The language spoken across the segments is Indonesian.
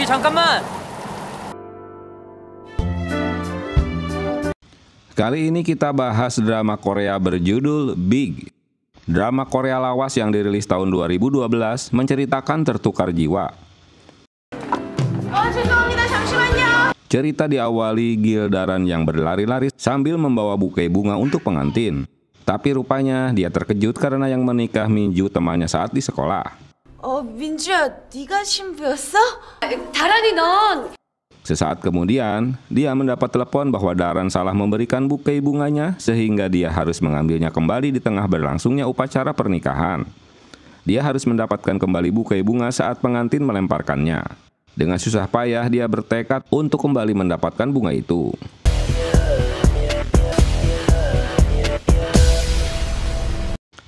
잠깐만. Kali ini kita bahas drama Korea berjudul Big. Drama Korea lawas yang dirilis tahun 2012 menceritakan tertukar jiwa. Cerita diawali Gildaran yang berlari-lari sambil membawa buke bunga untuk pengantin. Tapi rupanya dia terkejut karena yang menikah Minju temannya saat di sekolah. 민주야, 네가 신부였어? 다란이 넌! Sesaat kemudian, dia mendapat telepon bahwa Daran salah memberikan buke bunganya sehingga dia harus mengambilnya kembali di tengah berlangsungnya upacara pernikahan. Dia harus mendapatkan kembali buke bunga saat pengantin melemparkannya. Dengan susah payah dia bertekad untuk kembali mendapatkan bunga itu.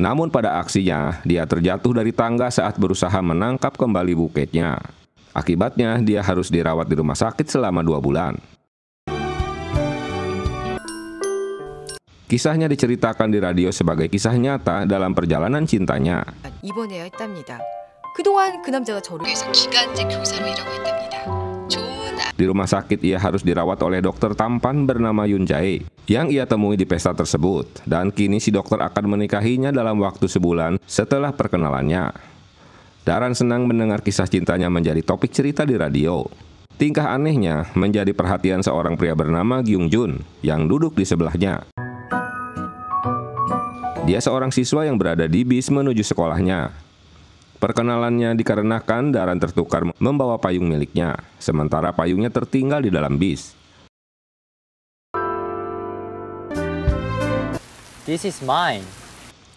Namun pada aksinya, dia terjatuh dari tangga saat berusaha menangkap kembali buketnya. Akibatnya, dia harus dirawat di rumah sakit selama 2 bulan. Kisahnya diceritakan di radio sebagai kisah nyata dalam perjalanan cintanya. 입원해야 했답니다. 그동안 그 남자가 저를 위해서 기간제 교사로 일하고 있답니다. 좋은 Di rumah sakit ia harus dirawat oleh dokter tampan bernama Yoon Jae yang ia temui di pesta tersebut, dan kini si dokter akan menikahinya dalam waktu sebulan setelah perkenalannya. Daran senang mendengar kisah cintanya menjadi topik cerita di radio. Tingkah anehnya menjadi perhatian seorang pria bernama Gyung Jun yang duduk di sebelahnya. Dia seorang siswa yang berada di bis menuju sekolahnya. Perkenalannya dikarenakan Daran tertukar membawa payung miliknya, sementara payungnya tertinggal di dalam bis. This is mine.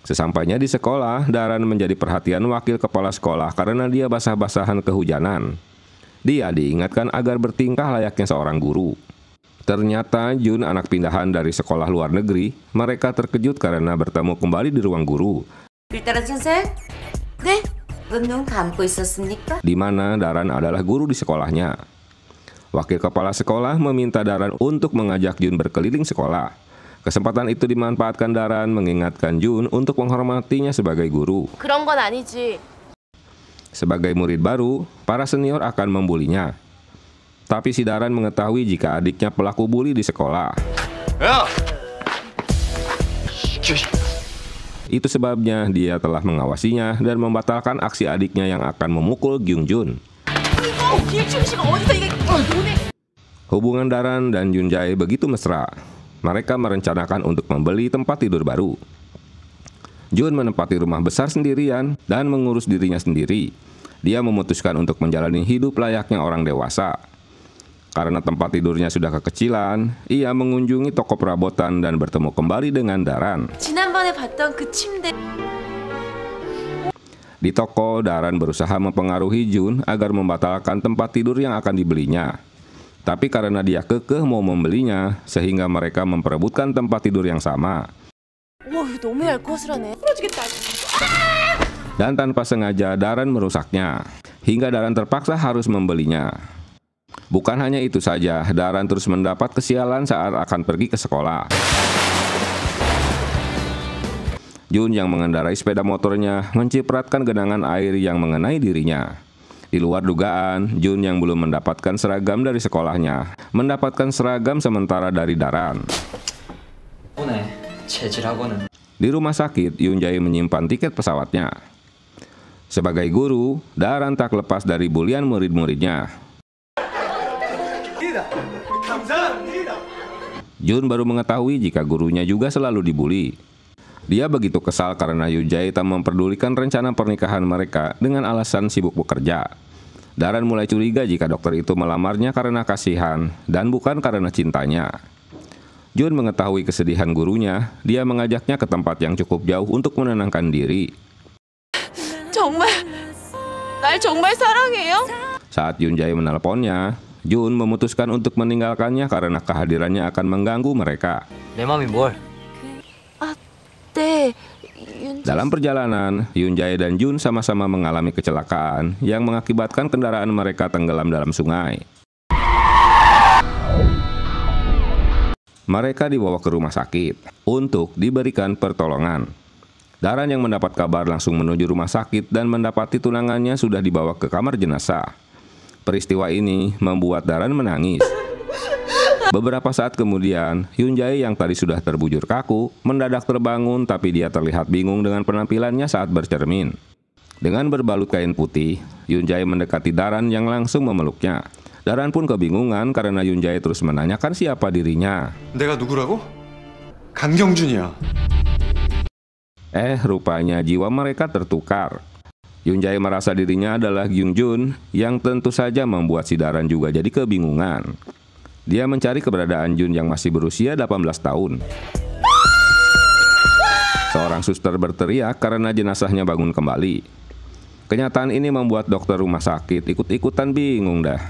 Sesampainya di sekolah, Daran menjadi perhatian wakil kepala sekolah karena dia basah-basahan kehujanan. Dia diingatkan agar bertingkah layaknya seorang guru. Ternyata Jun anak pindahan dari sekolah luar negeri. Mereka terkejut karena bertemu kembali di ruang guru. 필따라 선생? 네? 눈 감고 있었습니까? Di mana Daran adalah guru di sekolahnya. Wakil kepala sekolah meminta Daran untuk mengajak Jun berkeliling sekolah. Kesempatan itu dimanfaatkan Daran mengingatkan Jun untuk menghormatinya sebagai guru. 그런 건 아니지. Sebagai murid baru, para senior akan membulinya. Tapi si Daran mengetahui jika adiknya pelaku bully di sekolah. Itu sebabnya dia telah mengawasinya dan membatalkan aksi adiknya yang akan memukul Gyung Jun. Hubungan Daran dan Yoon Jae begitu mesra. Mereka merencanakan untuk membeli tempat tidur baru. Jun menempati rumah besar sendirian dan mengurus dirinya sendiri. Dia memutuskan untuk menjalani hidup layaknya orang dewasa. Karena tempat tidurnya sudah kekecilan, ia mengunjungi toko perabotan dan bertemu kembali dengan Daran. 지난번에 봤던 그 침대. Di toko, Daran berusaha mempengaruhi Jun agar membatalkan tempat tidur yang akan dibelinya. Tapi karena dia kekeh mau membelinya, sehingga mereka memperebutkan tempat tidur yang sama. 와, 너무 얄궂으라네. 부러지겠다. Dan tanpa sengaja Daran merusaknya, hingga Daran terpaksa harus membelinya. Bukan hanya itu saja, Daran terus mendapat kesialan saat akan pergi ke sekolah. Jun yang mengendarai sepeda motornya mencipratkan genangan air yang mengenai dirinya. Di luar dugaan, Jun yang belum mendapatkan seragam dari sekolahnya mendapatkan seragam sementara dari Daran. Di rumah sakit, Yoon Jae menyimpan tiket pesawatnya. Sebagai guru, Daran tak lepas dari bulian murid-muridnya. Jun baru mengetahui jika gurunya juga selalu dibully. Dia begitu kesal karena Yoon Jae tak memperdulikan rencana pernikahan mereka dengan alasan sibuk bekerja. Daran mulai curiga jika dokter itu melamarnya karena kasihan dan bukan karena cintanya. Jun mengetahui kesedihan gurunya, dia mengajaknya ke tempat yang cukup jauh untuk menenangkan diri. 날 정말 사랑해요? Saat Yoon Jae menelponnya, Jun memutuskan untuk meninggalkannya karena kehadirannya akan mengganggu mereka. 내 맘이 뭘? 네. Dalam perjalanan, Yoon Jae dan Jun sama-sama mengalami kecelakaan yang mengakibatkan kendaraan mereka tenggelam dalam sungai. Mereka dibawa ke rumah sakit untuk diberikan pertolongan. Daran yang mendapat kabar langsung menuju rumah sakit dan mendapati tunangannya sudah dibawa ke kamar jenazah. Peristiwa ini membuat Daran menangis. Beberapa saat kemudian, Hyun Jae yang tadi sudah terbujur kaku, mendadak terbangun tapi dia terlihat bingung dengan penampilannya saat bercermin. Dengan berbalut kain putih, Hyun Jae mendekati Daran yang langsung memeluknya. Daran pun kebingungan karena Hyun Jae terus menanyakan siapa dirinya. 내가 누구라고? 강경준이야. Rupanya jiwa mereka tertukar. Hyun Jae merasa dirinya adalah Kyung Jun yang tentu saja membuat si Daran juga jadi kebingungan. Dia mencari keberadaan Jun yang masih berusia 18 tahun. Seorang suster berteriak karena jenazahnya bangun kembali. Kenyataan ini membuat dokter rumah sakit ikut-ikutan bingung dah.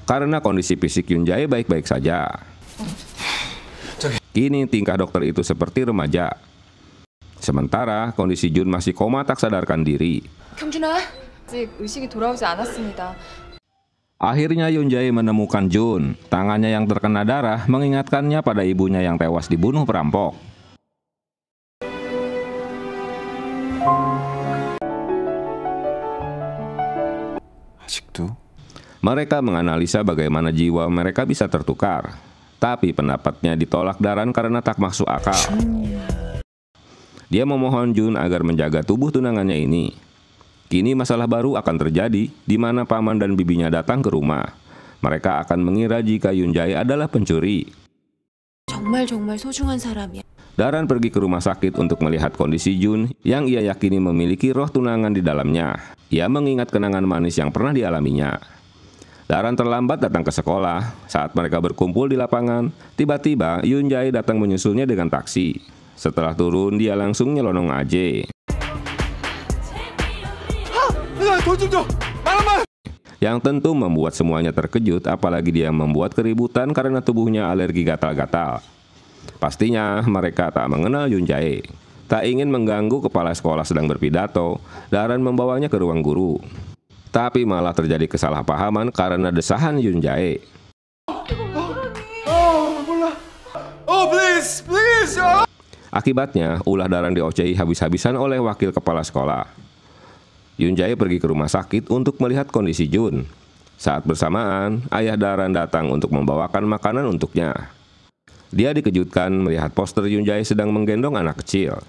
Karena kondisi fisik Hyun Jae baik-baik saja. Kini tingkah dokter itu seperti remaja. Sementara kondisi Jun masih koma tak sadarkan diri. 경준아, 아직 의식이 돌아오지 않았습니다. Akhirnya Hyun Jae menemukan Jun. Tangannya yang terkena darah mengingatkannya pada ibunya yang tewas dibunuh perampok. 아직도? Mereka menganalisa bagaimana jiwa mereka bisa tertukar. Tapi pendapatnya ditolak Daran karena tak masuk akal. Dia memohon Jun agar menjaga tubuh tunangannya ini. Kini masalah baru akan terjadi di mana paman dan bibinya datang ke rumah. Mereka akan mengira jika Hyun Jae adalah pencuri. 정말 소중한 사람이야. Daran pergi ke rumah sakit untuk melihat kondisi Jun yang ia yakini memiliki roh tunangan di dalamnya. Ia mengingat kenangan manis yang pernah dialaminya. Daran terlambat datang ke sekolah. Saat mereka berkumpul di lapangan, tiba-tiba Hyun Jae datang menyusulnya dengan taksi. Setelah turun, dia langsung nyelonong aja. Yang tentu membuat semuanya terkejut, apalagi dia membuat keributan karena tubuhnya alergi gatal-gatal. Pastinya mereka tak mengenal Hyun Jae. Tak ingin mengganggu kepala sekolah sedang berpidato, Daran membawanya ke ruang guru. Tapi malah terjadi kesalahpahaman karena desahan Hyun Jae. Akibatnya, ulah Daran diocehi habis-habisan oleh wakil kepala sekolah. Hyun Jae pergi ke rumah sakit untuk melihat kondisi Jun. Saat bersamaan, ayah Daran datang untuk membawakan makanan untuknya. Dia dikejutkan melihat poster Hyun Jae sedang menggendong anak kecil.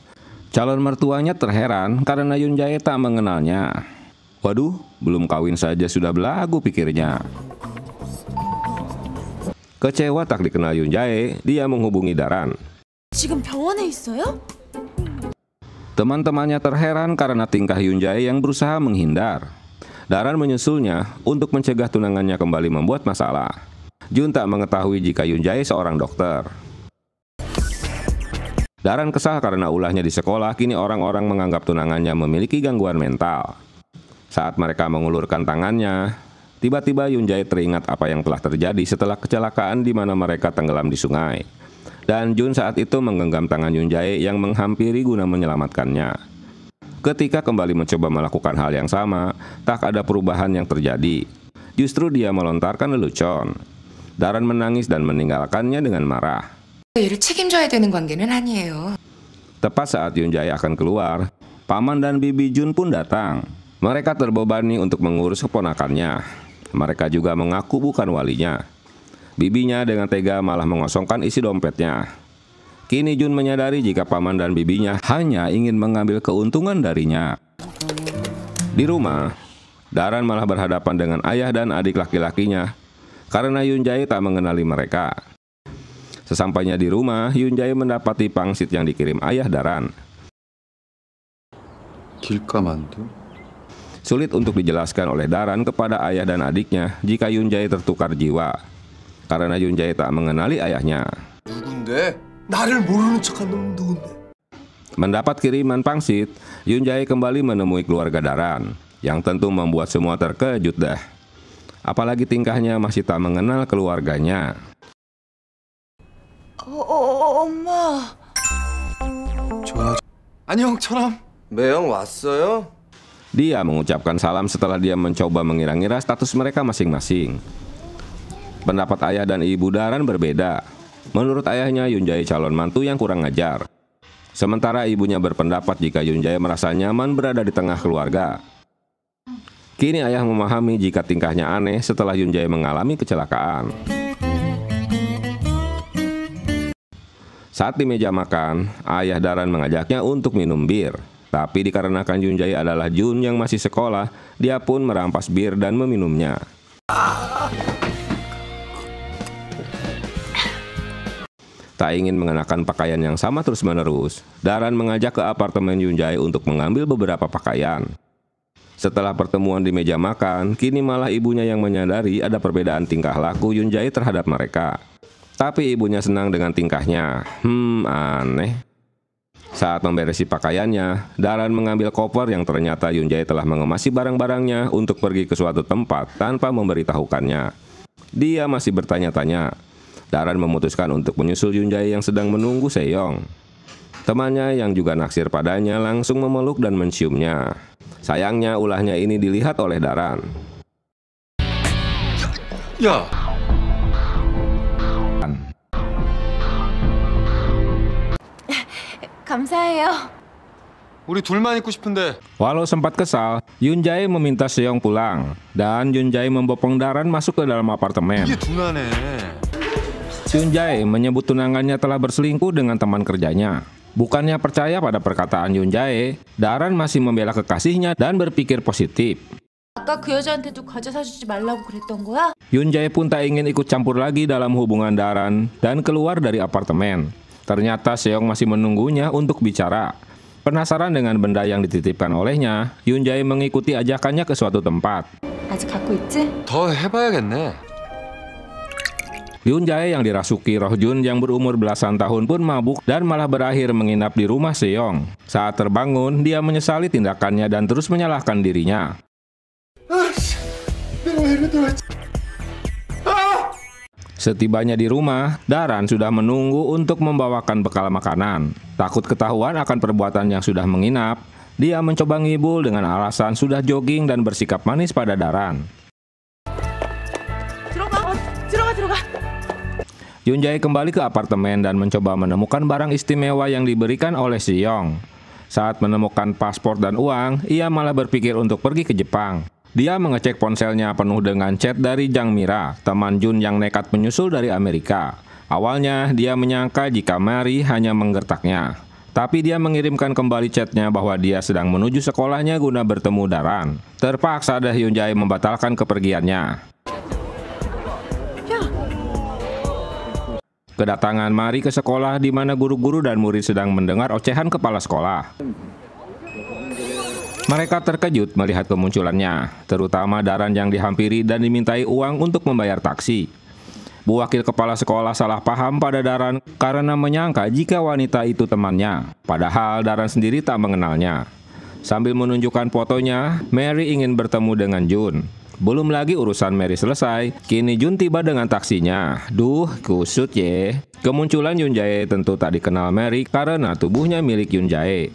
Calon mertuanya terheran karena Hyun Jae tak mengenalnya. Waduh, belum kawin saja sudah belagu pikirnya. Kecewa tak dikenal Hyun Jae, dia menghubungi Daran. 지금 병원에 있어요? Teman-temannya terheran karena tingkah Hyun Jae yang berusaha menghindar. Daran menyusulnya untuk mencegah tunangannya kembali membuat masalah. Jun tak mengetahui jika Hyun Jae seorang dokter. Daran kesal karena ulahnya di sekolah, kini orang-orang menganggap tunangannya memiliki gangguan mental. Saat mereka mengulurkan tangannya, tiba-tiba Hyun Jae teringat apa yang telah terjadi setelah kecelakaan di mana mereka tenggelam di sungai. Dan Jun saat itu menggenggam tangan Hyun Jae yang menghampiri guna menyelamatkannya. Ketika kembali mencoba melakukan hal yang sama, tak ada perubahan yang terjadi. Justru dia melontarkan lelucon. Daran menangis dan meninggalkannya dengan marah. 얘를 책임져야 되는 관계는 아니에요. Tepat saat Hyun Jae akan keluar, paman dan bibi Jun pun datang. Mereka terbebani untuk mengurus keponakannya. Mereka juga mengaku bukan walinya. Bibinya dengan tega malah mengosongkan isi dompetnya. Kini Jun menyadari jika paman dan bibinya hanya ingin mengambil keuntungan darinya. Di rumah, Daran malah berhadapan dengan ayah dan adik laki-lakinya karena Hyun Jae tak mengenali mereka. Sesampainya di rumah, Hyun Jae mendapati pangsit yang dikirim ayah Daran. 길가만두? Sulit untuk dijelaskan oleh Daran kepada ayah dan adiknya jika Hyun Jae tertukar jiwa. Karena Hyun Jae tak mengenali ayahnya. 누군데? 나를 모르는 척한 놈 누군데? Mendapat kiriman pangsit, Hyun Jae kembali menemui keluarga Daran, yang tentu membuat semua terkejut dah. Apalagi tingkahnya masih tak mengenal keluarganya. 엄마. 좋아. 안녕, 처남. 매형 왔어요? Dia mengucapkan salam setelah dia mencoba mengira-ngira status mereka masing-masing. Pendapat ayah dan ibu Daran berbeda. Menurut ayahnya, Hyun Jae calon mantu yang kurang ajar. Sementara ibunya berpendapat jika Hyun Jae merasa nyaman berada di tengah keluarga. Kini ayah memahami jika tingkahnya aneh setelah Yoon Jae mengalami kecelakaan. Saat di meja makan, ayah Daran mengajaknya untuk minum bir. Tapi dikarenakan Yoon Jae adalah Jun yang masih sekolah, dia pun merampas bir dan meminumnya. Tak ingin mengenakan pakaian yang sama terus-menerus, Daran mengajak ke apartemen Yoon Jae untuk mengambil beberapa pakaian. Setelah pertemuan di meja makan, kini malah ibunya yang menyadari ada perbedaan tingkah laku Yoon Jae terhadap mereka. Tapi ibunya senang dengan tingkahnya. Aneh. Saat memberesi pakaiannya, Daran mengambil koper yang ternyata Yoon Jae telah mengemasi barang-barangnya untuk pergi ke suatu tempat tanpa memberitahukannya. Dia masih bertanya-tanya. Daran memutuskan untuk menyusul Yoon Jae yang sedang menunggu Seyong. Temannya yang juga naksir padanya langsung memeluk dan menciumnya. Sayangnya ulahnya ini dilihat oleh Daran. 야, 감사해요. 우리 둘만 있고 싶은데. Walau sempat kesal, Yoon Jae meminta Seyong pulang. Dan Yoon Jae membopong Daran masuk ke dalam apartemen. 이게 둔하네. Yoon Jae menyebut tunangannya telah berselingkuh dengan teman kerjanya. Bukannya percaya pada perkataan Yoon Jae, Daran masih membela kekasihnya dan berpikir positif. 아까 그 여자한테도 과자 사주지 말라고 그랬던 거야? Yoon Jae pun tak ingin ikut campur lagi dalam hubungan Daran dan keluar dari apartemen. Ternyata Seyong masih menunggunya untuk bicara. Penasaran dengan benda yang dititipkan olehnya, Yoon Jae mengikuti ajakannya ke suatu tempat. 아직 갖고 있지? 더 해봐야겠네. Yoon Jae yang dirasuki roh Jun yang berumur belasan tahun pun mabuk dan malah berakhir menginap di rumah Seyong. Saat terbangun, dia menyesali tindakannya dan terus menyalahkan dirinya. Setibanya di rumah, Daran sudah menunggu untuk membawakan bekal makanan. Takut ketahuan akan perbuatan yang sudah menginap, dia mencoba ngibul dengan alasan sudah jogging dan bersikap manis pada Daran. 들어가. Yoon Jae kembali ke apartemen dan mencoba menemukan barang istimewa yang diberikan oleh Seyong. Saat menemukan paspor dan uang, ia malah berpikir untuk pergi ke Jepang. Dia mengecek ponselnya penuh dengan chat dari Jang Mira, teman Jun yang nekat menyusul dari Amerika. Awalnya, dia menyangka jika Mary hanya menggertaknya. Tapi dia mengirimkan kembali chatnya bahwa dia sedang menuju sekolahnya guna bertemu Daran. Terpaksa Yoon Jae membatalkan kepergiannya. Kedatangan Mary ke sekolah di mana guru-guru dan murid sedang mendengar ocehan kepala sekolah. Mereka terkejut melihat kemunculannya, terutama Daran yang dihampiri dan dimintai uang untuk membayar taksi. Bu wakil kepala sekolah salah paham pada Daran karena menyangka jika wanita itu temannya, padahal Daran sendiri tak mengenalnya. Sambil menunjukkan fotonya, Mary ingin bertemu dengan Jun. Belum lagi urusan Mary selesai, kini Jun tiba dengan taksinya. Duh, kusut ye. Kemunculan Yoon Jae tentu tak dikenal Mary karena tubuhnya milik Yoon Jae.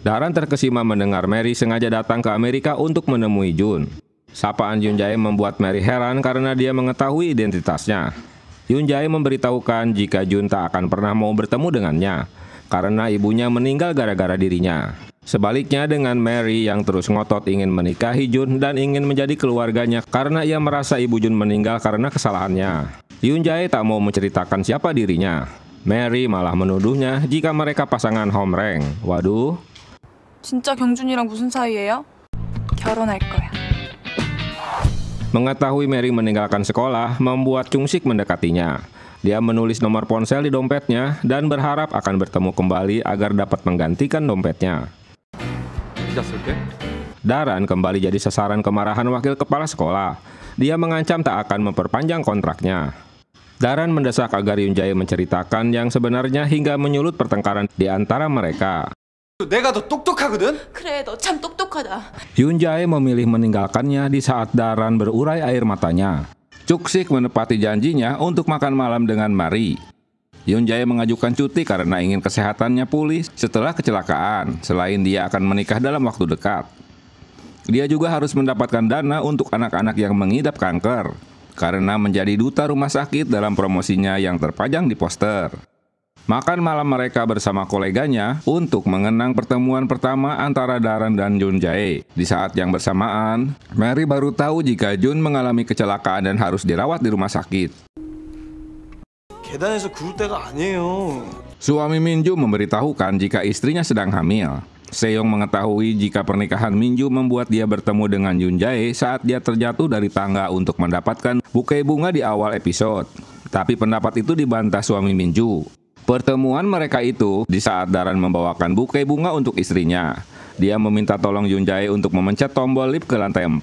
Daran terkesima mendengar Mary sengaja datang ke Amerika untuk menemui Jun. Sapaan Yoon Jae membuat Mary heran karena dia mengetahui identitasnya. Yoon Jae memberitahukan jika Jun tak akan pernah mau bertemu dengannya, karena ibunya meninggal gara-gara dirinya. Sebaliknya dengan Mary yang terus ngotot ingin menikahi Jun dan ingin menjadi keluarganya karena ia merasa ibu Jun meninggal karena kesalahannya. Yoon Jae tak mau menceritakan siapa dirinya. Mary malah menuduhnya jika mereka pasangan homreng. Waduh. 진짜 경준이랑 무슨 사이예요? 결혼할 거야. Mengetahui Mary meninggalkan sekolah membuat Chung Sik mendekatinya. Dia menulis nomor ponsel di dompetnya dan berharap akan bertemu kembali agar dapat menggantikan dompetnya. Daran kembali jadi sasaran kemarahan wakil kepala sekolah. Dia mengancam tak akan memperpanjang kontraknya. Daran mendesak agar Yoon Jae menceritakan yang sebenarnya hingga menyulut pertengkaran di antara mereka. 내가 더 똑똑하거든? 그래, 너 참 똑똑하다. Yoon Jae memilih meninggalkannya di saat Daran berurai air matanya. Chung Sik menepati janjinya untuk makan malam dengan Mary. Yoon Jae mengajukan cuti karena ingin kesehatannya pulih setelah kecelakaan, selain dia akan menikah dalam waktu dekat. Dia juga harus mendapatkan dana untuk anak-anak yang mengidap kanker, karena menjadi duta rumah sakit dalam promosinya yang terpajang di poster. Makan malam mereka bersama koleganya untuk mengenang pertemuan pertama antara Daran dan Yoon Jae. Di saat yang bersamaan, Mary baru tahu jika Jun mengalami kecelakaan dan harus dirawat di rumah sakit. 계단에서 구를 때가 아니에요. Suami Minju memberitahukan jika istrinya sedang hamil. Seong mengetahui jika pernikahan Minju membuat dia bertemu dengan Yoon Jae saat dia terjatuh dari tangga untuk mendapatkan buke bunga di awal episode. Tapi pendapat itu dibantah suami Minju. Pertemuan mereka itu di saat Daran membawakan buke bunga untuk istrinya. Dia meminta tolong Yoon Jae untuk memencet tombol lift ke lantai 4.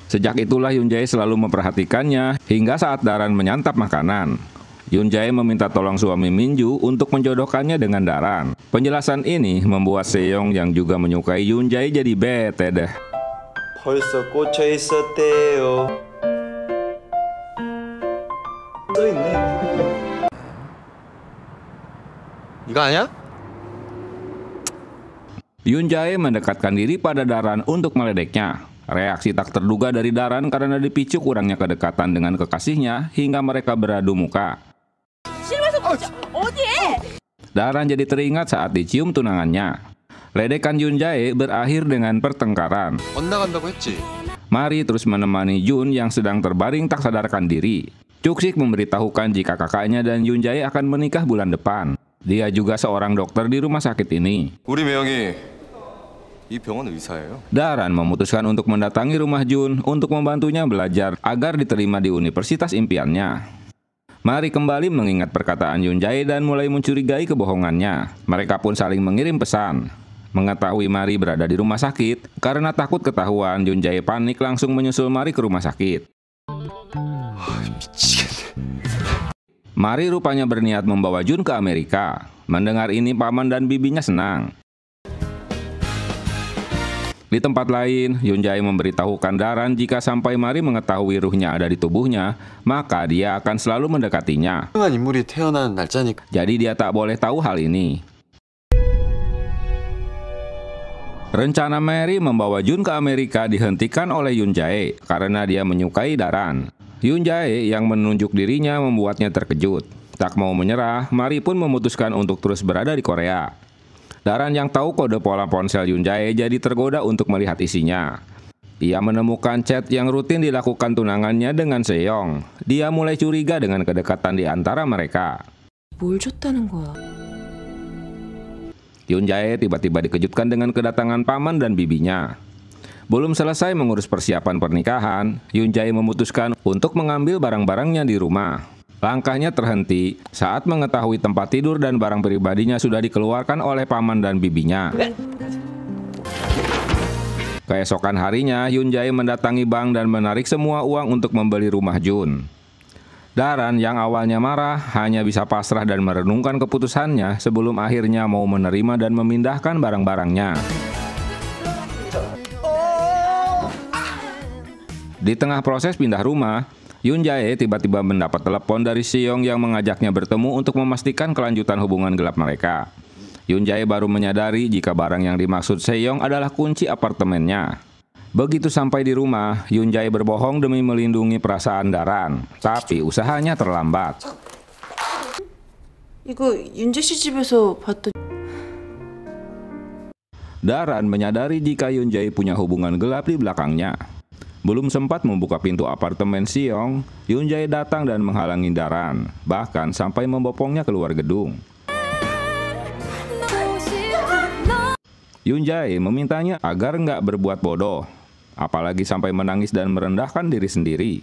Sejak itulah Yoon Jae selalu memperhatikannya hingga saat Daran menyantap makanan. Yoon Jae meminta tolong suami Minju untuk menjodohkannya dengan Daran. Penjelasan ini membuat Seong yang juga menyukai Yoon Jae jadi bete deh. 벌써 꽂혀 있었대요. 써 있네. 이거 아니야? Yoon Jae mendekatkan diri pada Daran untuk meledeknya. Reaksi tak terduga dari Daran karena dipicu kurangnya kedekatan dengan kekasihnya hingga mereka beradu muka. Daran jadi teringat saat dicium tunangannya. Ledekan Yoon Jae berakhir dengan pertengkaran. 엇나간다고 했지. Mari terus menemani Jun yang sedang terbaring tak sadarkan diri. Chuksik memberitahukan jika kakaknya dan Yoon Jae akan menikah bulan depan. Dia juga seorang dokter di rumah sakit ini. 우리 매형이 이 병원 의사예요. Daran memutuskan untuk mendatangi rumah Jun untuk membantunya belajar agar diterima di universitas impiannya. Mari kembali mengingat perkataan Yoon Jae dan mulai mencurigai kebohongannya. Mereka pun saling mengirim pesan. Mengetahui Mari berada di rumah sakit, karena takut ketahuan, Yoon Jae panik langsung menyusul Mari ke rumah sakit. Mari rupanya berniat membawa Jun ke Amerika. Mendengar ini paman dan bibinya senang. Di tempat lain, Yoon Jae memberitahukan Daran jika sampai Mari mengetahui ruhnya ada di tubuhnya, maka dia akan selalu mendekatinya. 훌륭한 인물이 태어난 날짜니까. Jadi dia tak boleh tahu hal ini. Rencana Mary membawa Jun ke Amerika dihentikan oleh Yoon Jae karena dia menyukai Daran. Yoon Jae yang menunjuk dirinya membuatnya terkejut. Tak mau menyerah, Mari pun memutuskan untuk terus berada di Korea. Daran yang tahu kode pola ponsel Yoon Jae jadi tergoda untuk melihat isinya. Ia menemukan chat yang rutin dilakukan tunangannya dengan Seong. Dia mulai curiga dengan kedekatan di antara mereka. 뭘 줬다는 거야? Yoon Jae tiba-tiba dikejutkan dengan kedatangan paman dan bibinya. Belum selesai mengurus persiapan pernikahan, Yoon Jae memutuskan untuk mengambil barang-barangnya di rumah. Langkahnya terhenti saat mengetahui tempat tidur dan barang pribadinya sudah dikeluarkan oleh paman dan bibinya. Keesokan harinya, Yoon Jae mendatangi bank dan menarik semua uang untuk membeli rumah Jun. Daran yang awalnya marah hanya bisa pasrah dan merenungkan keputusannya sebelum akhirnya mau menerima dan memindahkan barang-barangnya. Di tengah proses pindah rumah, Yoon Jae tiba-tiba mendapat telepon dari Seong yang mengajaknya bertemu untuk memastikan kelanjutan hubungan gelap mereka. Yoon Jae baru menyadari jika barang yang dimaksud Seong adalah kunci apartemennya. Begitu sampai di rumah, Yoon Jae berbohong demi melindungi perasaan Daran, tapi usahanya terlambat. 이거 윤재 씨 집에서 봤던 Daran menyadari jika Yoon Jae punya hubungan gelap di belakangnya. Belum sempat membuka pintu apartemen Seong, Yoon Jae datang dan menghalangi Daran, bahkan sampai membopongnya keluar gedung. Yoon Jae memintanya agar nggak berbuat bodoh, apalagi sampai menangis dan merendahkan diri sendiri.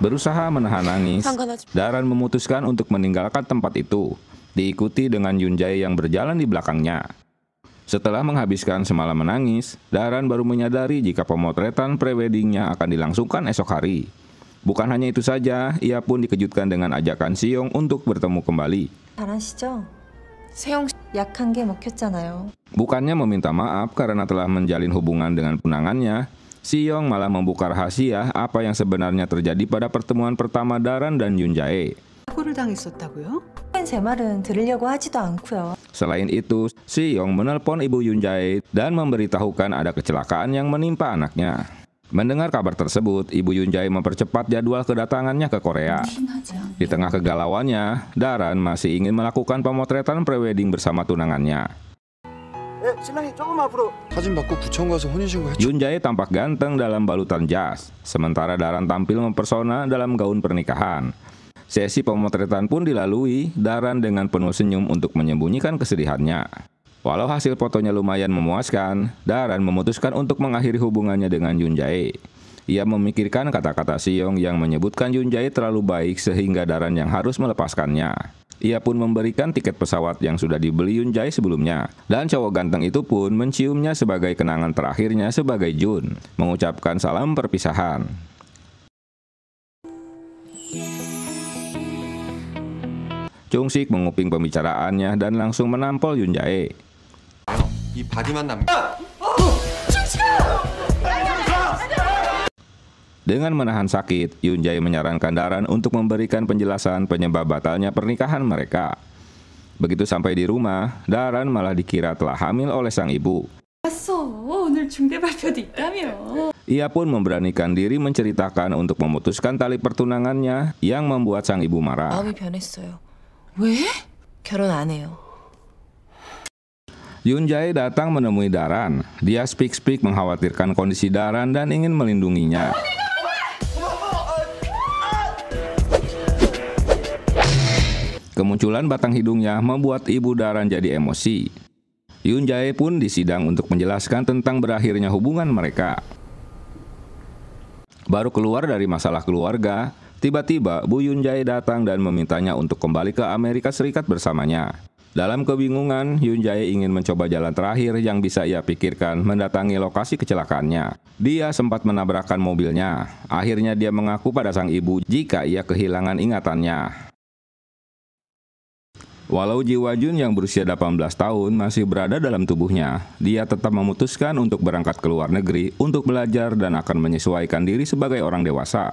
Berusaha menahan nangis, Daran memutuskan untuk meninggalkan tempat itu, diikuti dengan Yoon Jae yang berjalan di belakangnya. Setelah menghabiskan semalam menangis, Daran baru menyadari jika pemotretan preweddingnya akan dilangsungkan esok hari. Bukan hanya itu saja, ia pun dikejutkan dengan ajakan Seong untuk bertemu kembali. 잘하시죠? 세영 씨, 약한 게 먹혔잖아요. Bukannya meminta maaf karena telah menjalin hubungan dengan tunangannya, Seong malah membuka rahasia apa yang sebenarnya terjadi pada pertemuan pertama Daran dan Yoon Jae. 사고를 당했었다고요? 제 말은 들으려고 하지도 않고요. Selain itu, Seong menelpon ibu Yoon Jae dan memberitahukan ada kecelakaan yang menimpa anaknya. Mendengar kabar tersebut, Ibu Yoonjae mempercepat jadwal kedatangannya ke Korea. Di tengah kegalauannya, Daran masih ingin melakukan pemotretan prewedding bersama tunangannya. Yoonjae tampak ganteng dalam balutan jas, sementara Daran tampil mempesona dalam gaun pernikahan. Sesi pemotretan pun dilalui, Daran dengan penuh senyum untuk menyembunyikan kesedihannya. Walau hasil fotonya lumayan memuaskan, Daran memutuskan untuk mengakhiri hubungannya dengan Yoonjae. Ia memikirkan kata-kata Seong yang menyebutkan Yoonjae terlalu baik sehingga Daran yang harus melepaskannya. Ia pun memberikan tiket pesawat yang sudah dibeli Yoonjae sebelumnya. Dan cowok ganteng itu pun menciumnya sebagai kenangan terakhirnya sebagai Jun, mengucapkan salam perpisahan. Chung Sik menguping pembicaraannya dan langsung menampol Yoonjae. 이 바디만 남. Dengan menahan sakit, Yoonjae menyarankan Daran untuk memberikan penjelasan penyebab batalnya pernikahan mereka. Begitu sampai di rumah, Daran malah dikira telah hamil oleh sang ibu. Ia pun memberanikan diri menceritakan untuk memutuskan tali pertunangannya yang membuat sang ibu marah. 마음이 변했어요. 왜? 결혼 안 해요. Yoonjae datang menemui Daran. Dia speak mengkhawatirkan kondisi Daran dan ingin melindunginya. Kemunculan batang hidungnya membuat ibu Daran jadi emosi. Yoonjae pun disidang untuk menjelaskan tentang berakhirnya hubungan mereka. Baru keluar dari masalah keluarga, tiba-tiba Bu Yoonjae datang dan memintanya untuk kembali ke Amerika Serikat bersamanya. Dalam kebingungan, Yoonjae ingin mencoba jalan terakhir yang bisa ia pikirkan mendatangi lokasi kecelakaannya. Dia sempat menabrakkan mobilnya. Akhirnya dia mengaku pada sang ibu jika ia kehilangan ingatannya. Walau jiwa Jun yang berusia 18 tahun masih berada dalam tubuhnya, dia tetap memutuskan untuk berangkat ke luar negeri untuk belajar dan akan menyesuaikan diri sebagai orang dewasa.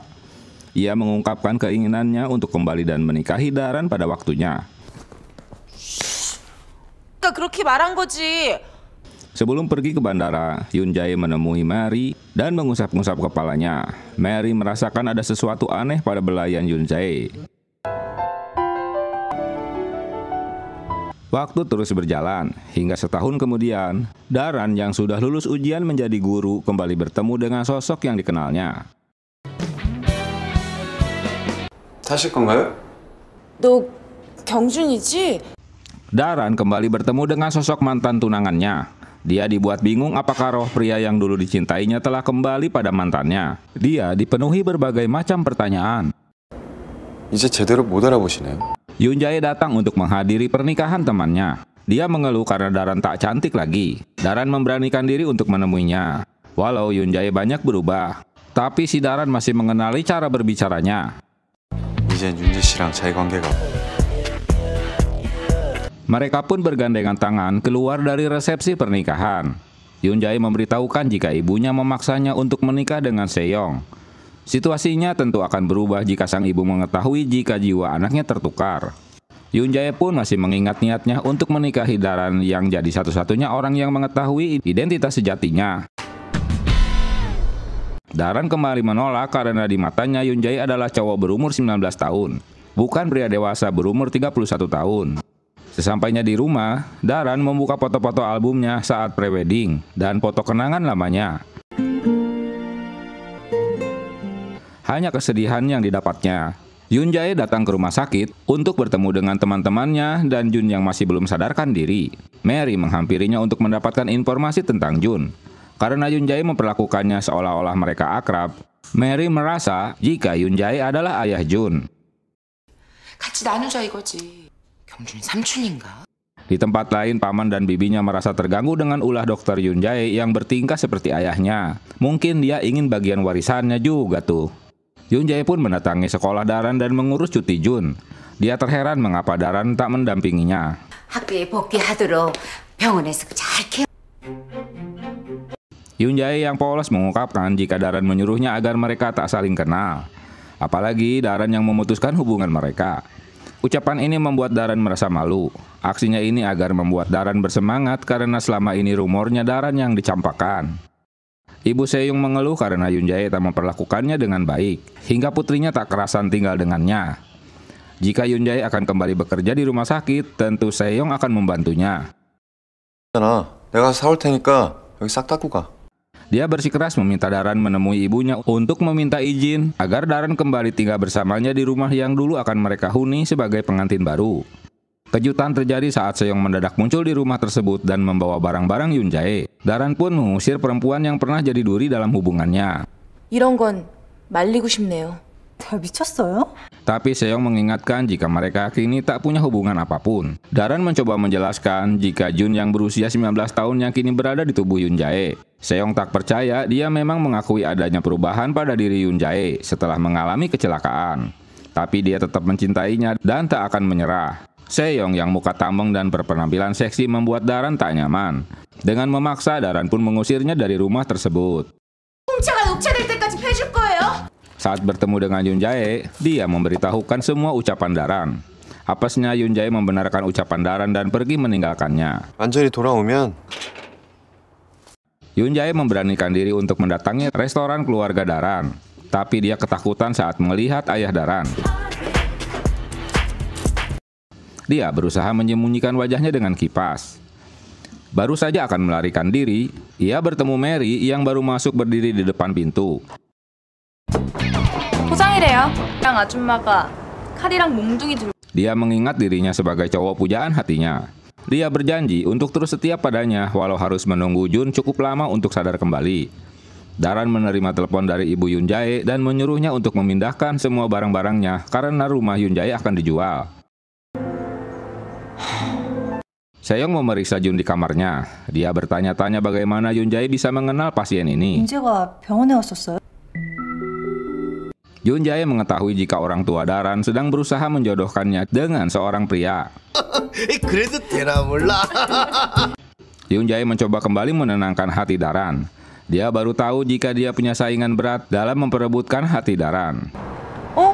Ia mengungkapkan keinginannya untuk kembali dan menikahi Daran pada waktunya. 그렇게 말한 거지. Sebelum pergi ke bandara, Yoonjae menemui Mary dan mengusap-ngusap kepalanya. Mary merasakan ada sesuatu aneh pada belayan Yoonjae. Waktu terus berjalan, hingga setahun kemudian, Daran yang sudah lulus ujian menjadi guru kembali bertemu dengan sosok yang dikenalnya. 사실 건가요? 너 경준이지? Daran kembali bertemu dengan sosok mantan tunangannya. Dia dibuat bingung apakah roh pria yang dulu dicintainya telah kembali pada mantannya. Dia dipenuhi berbagai macam pertanyaan. 이제 제대로 못 알아보시네요. Yoonjae datang untuk menghadiri pernikahan temannya. Dia mengeluh karena Daran tak cantik lagi. Daran memberanikan diri untuk menemuinya. Walau Yoonjae banyak berubah, tapi si Daran masih mengenali cara berbicaranya. 이젠 윤재 씨랑 제 관계가. Mereka pun bergandengan tangan keluar dari resepsi pernikahan. Yoonjae memberitahukan jika ibunya memaksanya untuk menikah dengan Seong. Situasinya tentu akan berubah jika sang ibu mengetahui jika jiwa anaknya tertukar. Yoonjae pun masih mengingat niatnya untuk menikahi Daran yang jadi satu-satunya orang yang mengetahui identitas sejatinya. Daran kembali menolak karena di matanya Yoonjae adalah cowok berumur 19 tahun, bukan pria dewasa berumur 31 tahun. Sesampainya di rumah, Daran membuka foto-foto albumnya saat prewedding dan foto kenangan lamanya. Hanya kesedihan yang didapatnya. Yoonjae datang ke rumah sakit untuk bertemu dengan teman-temannya dan Jun yang masih belum sadarkan diri. Mary menghampirinya untuk mendapatkan informasi tentang Jun. Karena Yoonjae memperlakukannya seolah-olah mereka akrab, Mary merasa jika Yoonjae adalah ayah Jun. 같이 나누자 이거지. 경준이 삼촌인가? Di tempat lain, paman dan bibinya merasa terganggu dengan ulah dokter Yoonjae yang bertingkah seperti ayahnya. Mungkin dia ingin bagian warisannya juga tuh. Yoonjae pun mendatangi sekolah Daran dan mengurus cuti Jun. Dia terheran mengapa Daran tak mendampinginya. 학교에 복귀하도록 병원에서 잘 케어. Yoonjae yang polos mengungkapkan jika Daran menyuruhnya agar mereka tak saling kenal. Apalagi Daran yang memutuskan hubungan mereka. Ucapan ini membuat Daran merasa malu. Aksinya ini agar membuat Daran bersemangat karena selama ini rumornya Daran yang dicampakkan. Ibu Seyong mengeluh karena Yoon Jae tak memperlakukannya dengan baik, hingga putrinya tak kerasan tinggal dengannya. Jika Yoon Jae akan kembali bekerja di rumah sakit, tentu Seyong akan membantunya. 내가 사올 테니까 여기 싹 닦고 가. Dia bersikeras meminta Daran menemui ibunya untuk meminta izin agar Daran kembali tinggal bersamanya di rumah yang dulu akan mereka huni sebagai pengantin baru. Kejutan terjadi saat Seyong mendadak muncul di rumah tersebut dan membawa barang-barang Yoon Jae. Daran pun mengusir perempuan yang pernah jadi duri dalam hubungannya. 이런 건 말리고 싶네요. 다 미쳤어요? Tapi Seyong mengingatkan jika mereka kini tak punya hubungan apapun. Daran mencoba menjelaskan jika Jun yang berusia 19 tahun yang kini berada di tubuh Yoon Jae. Seyong tak percaya, dia memang mengakui adanya perubahan pada diri Yoon Jae setelah mengalami kecelakaan. Tapi dia tetap mencintainya dan tak akan menyerah. Seyong yang muka tambang dan berpenampilan seksi membuat Daran tak nyaman. Dengan memaksa, Daran pun mengusirnya dari rumah tersebut. 홍차가 녹차될 때까지 패줄 거예요? Saat bertemu dengan Yoon Jae, dia memberitahukan semua ucapan Daran. Apesnya Yoon Jae membenarkan ucapan Daran dan pergi meninggalkannya. 완전히 돌아오면 Yoon Jae memberanikan diri untuk mendatangi restoran keluarga Daran. Tapi dia ketakutan saat melihat ayah Daran. Dia berusaha menyembunyikan wajahnya dengan kipas. Baru saja akan melarikan diri, ia bertemu Mary yang baru masuk berdiri di depan pintu. 포상이래요. 그냥 아줌마가 칼이랑 몽둥이 들고. Dia mengingat dirinya sebagai cowok pujaan hatinya. Dia berjanji untuk terus setia padanya walau harus menunggu Jun cukup lama untuk sadar kembali. Daran menerima telepon dari ibu Yoon Jae dan menyuruhnya untuk memindahkan semua barang-barangnya karena rumah Yoon Jae akan dijual. Seyong memeriksa Jun di kamarnya. Dia bertanya-tanya bagaimana Yoon Jae bisa mengenal pasien ini. 윤재가 병원에 왔었어요? Yoon Jae mengetahui jika orang tua Daran sedang berusaha menjodohkannya dengan seorang pria. 그래도 되나 몰라. Yoon Jae mencoba kembali menenangkan hati Daran. Dia baru tahu jika dia punya saingan berat dalam memperebutkan hati Daran. 어?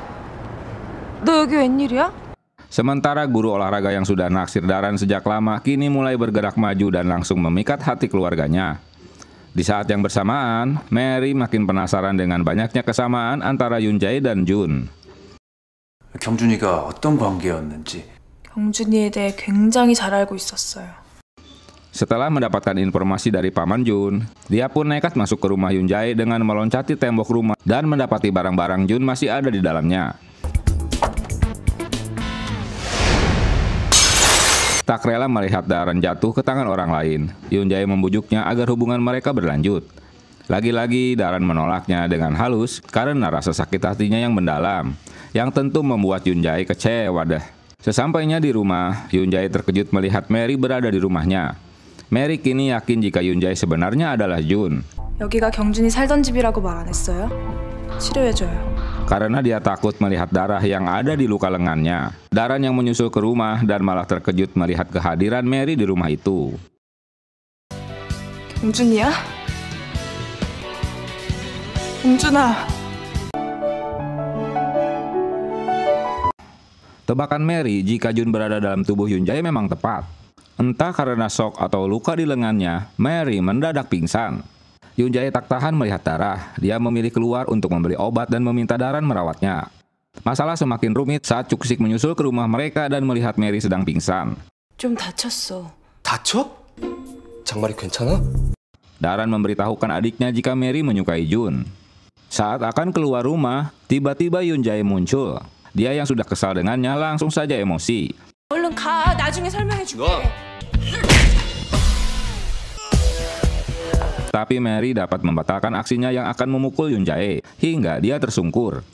너 여기 웬일이야? Sementara guru olahraga yang sudah naksir Daran sejak lama kini mulai bergerak maju dan langsung memikat hati keluarganya. Di saat yang bersamaan, Mary makin penasaran dengan banyaknya kesamaan antara Yoon Jae dan Jun. 경준이가 어떤 관계였는지. 경준이에 대해 굉장히 잘 알고 있었어요. Setelah mendapatkan informasi dari Paman Jun, dia pun nekat masuk ke rumah Yoon Jae dengan meloncati tembok rumah dan mendapati barang-barang Jun masih ada di dalamnya. Tak rela melihat Daran jatuh ke tangan orang lain, Yoon Jae membujuknya agar hubungan mereka berlanjut. Lagi-lagi Daran menolaknya dengan halus karena rasa sakit hatinya yang mendalam, yang tentu membuat Yoon Jae kecewa deh. Sesampainya di rumah, Yoon Jae terkejut melihat Mary berada di rumahnya. Mary kini yakin jika Yoon Jae sebenarnya adalah Jun. 여기가 경준이 살던 집이라고 말 안 했어요? 치료해줘요. Karena dia takut melihat darah yang ada di luka lengannya. Daran yang menyusul ke rumah dan malah terkejut melihat kehadiran Mary di rumah itu. 경준이야? 경준아. Tebakan Mary jika Jun berada dalam tubuh Yoon Jae memang tepat. Entah karena shock atau luka di lengannya, Mary mendadak pingsan. Yoon Jae tak tahan melihat darah. Dia memilih keluar untuk membeli obat dan meminta Daran merawatnya. Masalah semakin rumit saat Chuksik menyusul ke rumah mereka dan melihat Mary sedang pingsan. 좀 다쳤어. 다쳐? 장마리 괜찮아? Daran memberitahukan adiknya jika Mary menyukai Jun. Saat akan keluar rumah, tiba-tiba Yoon Jae muncul. Dia yang sudah kesal dengannya langsung saja emosi. 얼른 가. 나중에 설명해줄게. Tapi Mary dapat membatalkan aksinya yang akan memukul Yoon Jae hingga dia tersungkur.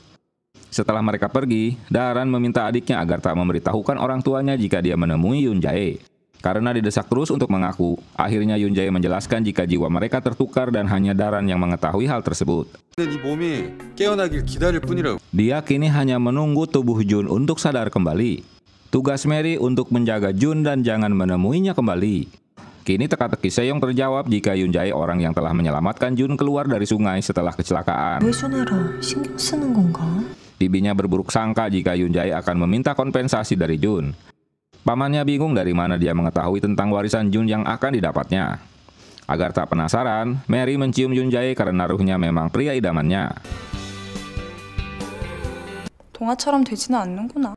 Setelah mereka pergi, Daran meminta adiknya agar tak memberitahukan orang tuanya jika dia menemui Yoon Jae. Karena didesak terus untuk mengaku, akhirnya Yoon Jae menjelaskan jika jiwa mereka tertukar dan hanya Daran yang mengetahui hal tersebut. 네 몸이 깨어나길 기다릴 뿐이라고. Dia kini hanya menunggu tubuh Jun untuk sadar kembali. Tugas Mary untuk menjaga Jun dan jangan menemuinya kembali. Kini teka-teki Seyong terjawab jika Yoon Jae orang yang telah menyelamatkan Jun keluar dari sungai setelah kecelakaan. 왜 준혜라 신경 쓰는 건가? Bibinya berburuk sangka jika Yoon Jae akan meminta kompensasi dari Jun. Pamannya bingung dari mana dia mengetahui tentang warisan Jun yang akan didapatnya. Agar tak penasaran, Mary mencium Yunjae karena ruhnya memang pria idamannya. 동화처럼 되지는 않는구나.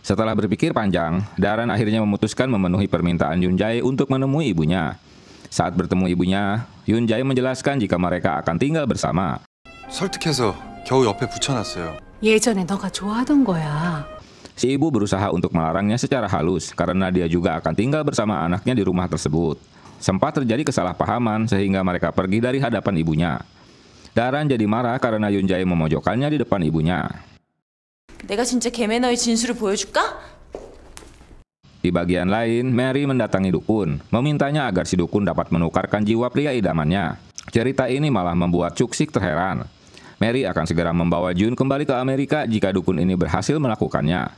Setelah berpikir panjang, Daran akhirnya memutuskan memenuhi permintaan Yunjae untuk menemui ibunya. Saat bertemu ibunya, Yunjae menjelaskan jika mereka akan tinggal bersama. 설득해서 겨우 옆에 붙여놨어요. 예전에 너가 좋아하던 거야. Si ibu berusaha untuk melarangnya secara halus karena dia juga akan tinggal bersama anaknya di rumah tersebut. Sempat terjadi kesalahpahaman sehingga mereka pergi dari hadapan ibunya. Daran jadi marah karena Yunjae memojokkannya di depan ibunya. 내가 진짜 개매너의 진술을 보여줄까? Di bagian lain, Mary mendatangi dukun, memintanya agar si dukun dapat menukarkan jiwa pria idamannya. Cerita ini malah membuat Cuk-sik terheran. Mary akan segera membawa Jun kembali ke Amerika jika dukun ini berhasil melakukannya.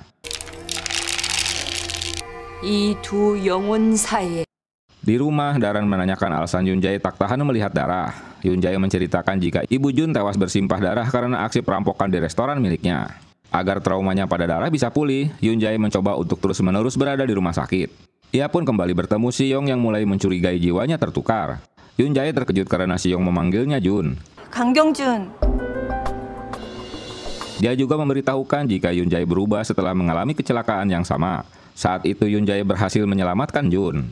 이 두 영혼 사이에 Di rumah, Daran menanyakan alasan Yunjae tak tahan melihat darah. Yunjae menceritakan jika ibu Jun tewas bersimpah darah karena aksi perampokan di restoran miliknya. Agar traumanya pada darah bisa pulih, Yunjae mencoba untuk terus-menerus berada di rumah sakit. Ia pun kembali bertemu Si-young yang mulai mencurigai jiwanya tertukar. Yunjae terkejut karena Si-young memanggilnya Jun. 강경준. Dia juga memberitahukan jika Yunjae berubah setelah mengalami kecelakaan yang sama. Saat itu Yunjae berhasil menyelamatkan Jun.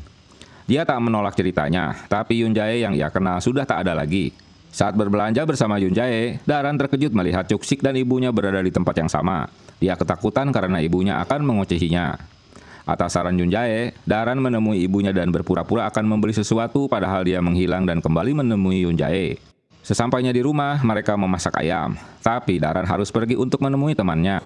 Dia tak menolak ceritanya, tapi Yunjae yang ia kenal sudah tak ada lagi. Saat berbelanja bersama Yunjae, Daran terkejut melihat Cuk-sik dan ibunya berada di tempat yang sama. Dia ketakutan karena ibunya akan mengocehinya. Atas saran Yunjae, Daran menemui ibunya dan berpura-pura akan membeli sesuatu padahal dia menghilang dan kembali menemui Yunjae. Sesampainya di rumah, mereka memasak ayam. Tapi Daran harus pergi untuk menemui temannya.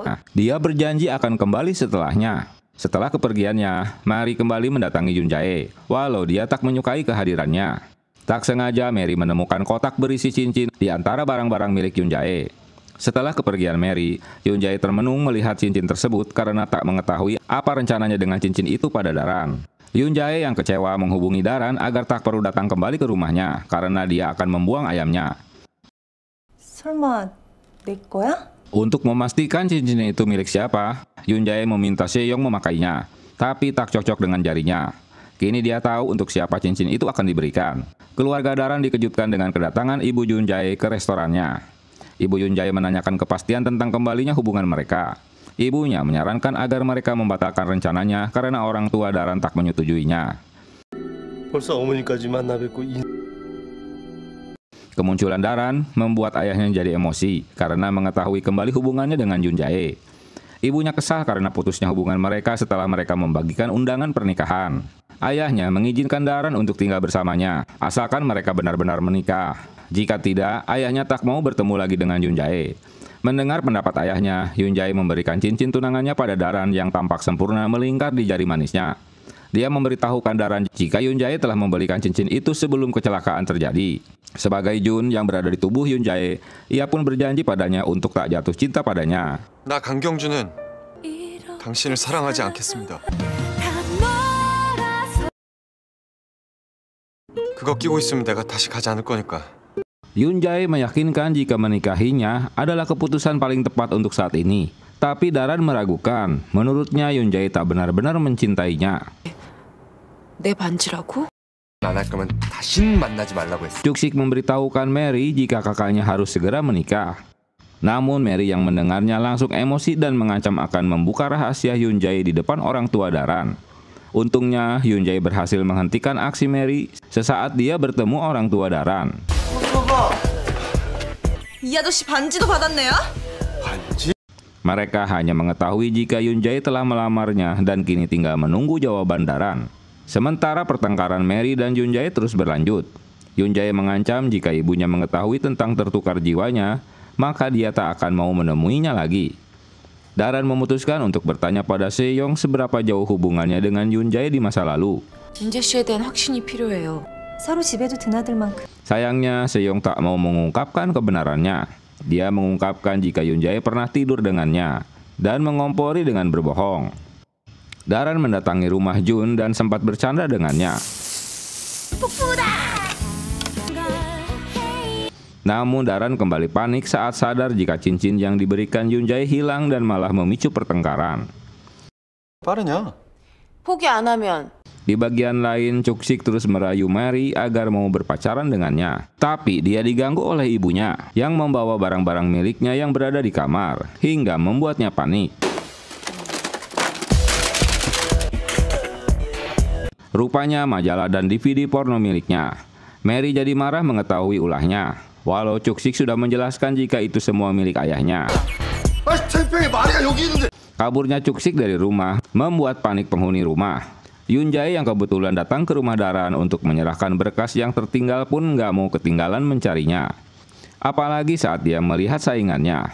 Nah, dia berjanji akan kembali setelahnya. Setelah kepergiannya, Mary kembali mendatangi Yunjae, walau dia tak menyukai kehadirannya. Tak sengaja Mary menemukan kotak berisi cincin di antara barang-barang milik Yunjae. Setelah kepergian Mary, Yunjae termenung melihat cincin tersebut karena tak mengetahui apa rencananya dengan cincin itu pada Daran. Yunjae yang kecewa menghubungi Daran agar tak perlu datang kembali ke rumahnya karena dia akan membuang ayamnya. 설마 내 거야? Untuk memastikan cincin itu milik siapa, Yunjae meminta Se-young memakainya, tapi tak cocok dengan jarinya. Kini dia tahu untuk siapa cincin itu akan diberikan. Keluarga Daran dikejutkan dengan kedatangan ibu Yunjae ke restorannya. Ibu Yunjae menanyakan kepastian tentang kembalinya hubungan mereka. Ibunya menyarankan agar mereka membatalkan rencananya karena orang tua Daran tak menyetujuinya. 벌써 어머니까지 만나 뵙고 Kemunculan Daran membuat ayahnya jadi emosi karena mengetahui kembali hubungannya dengan Yunjae. Ibunya kesal karena putusnya hubungan mereka setelah mereka membagikan undangan pernikahan. Ayahnya mengizinkan Daran untuk tinggal bersamanya, asalkan mereka benar-benar menikah. Jika tidak, ayahnya tak mau bertemu lagi dengan Yunjae. Mendengar pendapat ayahnya, Yunjae memberikan cincin tunangannya pada Daran yang tampak sempurna melingkar di jari manisnya. Dia memberitahukan Daran jika Yunjae telah membelikan cincin itu sebelum kecelakaan terjadi. Sebagai Jun yang berada di tubuh Yunjae, ia pun berjanji padanya untuk tak jatuh cinta padanya. 나 강경준은 당신을 사랑하지 않겠습니다. 그거 끼고 있으면 내가 다시 가지 않을 거니까. Yunjae meyakinkan jika menikahinya adalah keputusan paling tepat untuk saat ini. Tapi Daran meragukan. Menurutnya Yunjae tak benar-benar mencintainya. 내 반지라고? 안 할 거면 다신 만나지 말라고 했어. Cuk-sik memberitahukan Mary jika kakaknya harus segera menikah. Namun Mary yang mendengarnya langsung emosi dan mengancam akan membuka rahasia Yunjae di depan orang tua Daran. Untungnya Yunjae berhasil menghentikan aksi Mary sesaat dia bertemu orang tua Daran. 이 아저씨 반지도 받았네요? 반지? Mereka hanya mengetahui jika Yunjae telah melamarnya dan kini tinggal menunggu jawaban Daran. Sementara pertengkaran Mary dan Yunjae terus berlanjut. Yunjae mengancam jika ibunya mengetahui tentang tertukar jiwanya, maka dia tak akan mau menemuinya lagi. Daran memutuskan untuk bertanya pada Se-young seberapa jauh hubungannya dengan Yunjae di masa lalu. 윤재 씨에 대한 확신이 필요해요. 서로 집에도 드나들 만큼. Sayangnya Se-young tak mau mengungkapkan kebenarannya. Dia mengungkapkan jika Yunjae pernah tidur dengannya dan mengompori dengan berbohong. Daran mendatangi rumah Jun dan sempat bercanda dengannya. Namun Daran kembali panik saat sadar jika cincin yang diberikan Yunjae hilang dan malah memicu pertengkaran. 빠르냐? 포기 안 하면 Di bagian lain, Cuk-sik terus merayu Mary agar mau berpacaran dengannya. Tapi dia diganggu oleh ibunya yang membawa barang-barang miliknya yang berada di kamar, hingga membuatnya panik. Rupanya majalah dan DVD porno miliknya. Mary jadi marah mengetahui ulahnya, walau Cuk-sik sudah menjelaskan jika itu semua milik ayahnya. Kaburnya Cuk-sik dari rumah membuat panik penghuni rumah. Yoon-jae yang kebetulan datang ke rumah Daran untuk menyerahkan berkas yang tertinggal pun nggak mau ketinggalan mencarinya. Apalagi saat dia melihat saingannya.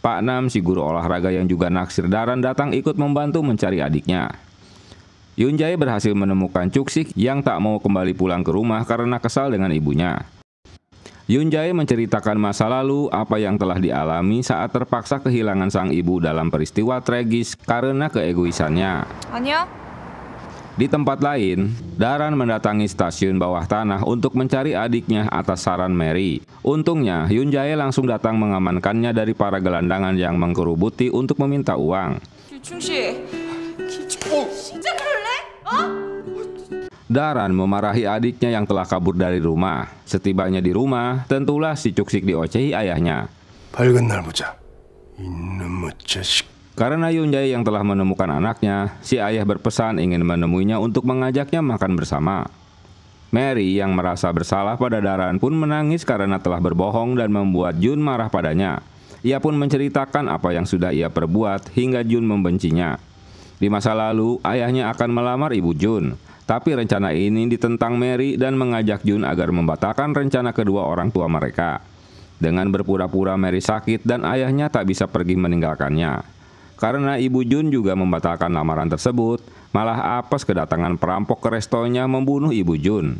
Pak Nam, si guru olahraga yang juga naksir Daran, datang ikut membantu mencari adiknya. Yoon-jae berhasil menemukan Cuk-sik yang tak mau kembali pulang ke rumah karena kesal dengan ibunya. Yoon-jae menceritakan masa lalu apa yang telah dialami saat terpaksa kehilangan sang ibu dalam peristiwa tragis karena keegoisannya. 아니야. Di tempat lain, Daran mendatangi stasiun bawah tanah untuk mencari adiknya atas saran Mary. Untungnya, Yoon-jae langsung datang mengamankannya dari para gelandangan yang mengkerubuti untuk meminta uang. 기충 씨. 진짜 그럴래? Daran memarahi adiknya yang telah kabur dari rumah. Setibanya di rumah, tentulah si Cuk-sik diocehi ayahnya. 밝은 날 보자. 이놈의 자식. Karena Yoon-jae yang telah menemukan anaknya, si ayah berpesan ingin menemuinya untuk mengajaknya makan bersama. Mary yang merasa bersalah pada Daran pun menangis karena telah berbohong dan membuat Jun marah padanya. Ia pun menceritakan apa yang sudah ia perbuat hingga Jun membencinya. Di masa lalu, ayahnya akan melamar ibu Jun. Tapi rencana ini ditentang Mary dan mengajak Jun agar membatalkan rencana kedua orang tua mereka. Dengan berpura-pura Mary sakit dan ayahnya tak bisa pergi meninggalkannya. Karena ibu Jun juga membatalkan lamaran tersebut, malah apes kedatangan perampok ke restonya membunuh ibu Jun.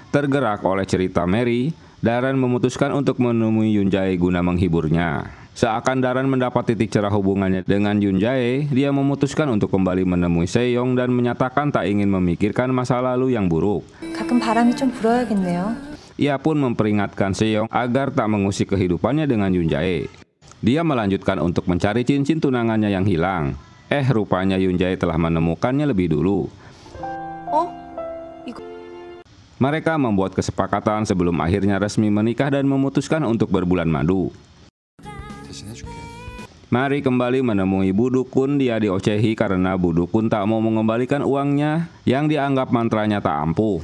Tergerak oleh cerita Mary, Daran memutuskan untuk menemui Yoon-jae guna menghiburnya. Seakan Daran mendapat titik cerah hubungannya dengan Yoon-jae, dia memutuskan untuk kembali menemui Seyong dan menyatakan tak ingin memikirkan masa lalu yang buruk. 가끔 바람이 좀 불어야겠네요. Ia pun memperingatkan Seyong agar tak mengusik kehidupannya dengan Yoon-jae. Dia melanjutkan untuk mencari cincin tunangannya yang hilang. Rupanya Yoon-jae telah menemukannya lebih dulu. Mereka membuat kesepakatan sebelum akhirnya resmi menikah dan memutuskan untuk berbulan madu. Mary kembali menemui Bu Dukun. Dia diocehi karena Bu Dukun tak mau mengembalikan uangnya yang dianggap mantranya tak ampuh.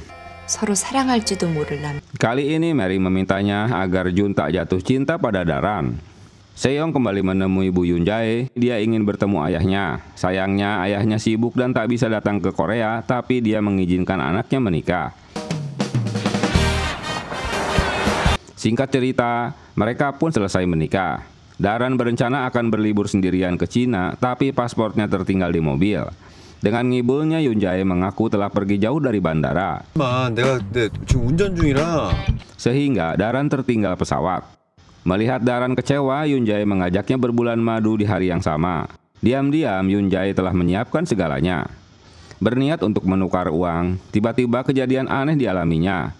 서로 사랑할지도 모를 남. Kali ini Mary memintanya agar Jun tak jatuh cinta pada Daran. Seyong kembali menemui Bu Yoon-jae. Dia ingin bertemu ayahnya. Sayangnya ayahnya sibuk dan tak bisa datang ke Korea, tapi dia mengizinkan anaknya menikah. Singkat cerita, mereka pun selesai menikah. Daran berencana akan berlibur sendirian ke Cina, tapi pasportnya tertinggal di mobil. Dengan ngibulnya, Yoon-jae mengaku telah pergi jauh dari bandara. 내가 지금 운전 중이라. Sehingga Daran tertinggal pesawat. Melihat Daran kecewa, Yoon-jae mengajaknya berbulan madu di hari yang sama. Diam-diam, Yoon-jae telah menyiapkan segalanya. Berniat untuk menukar uang, tiba-tiba kejadian aneh dialaminya.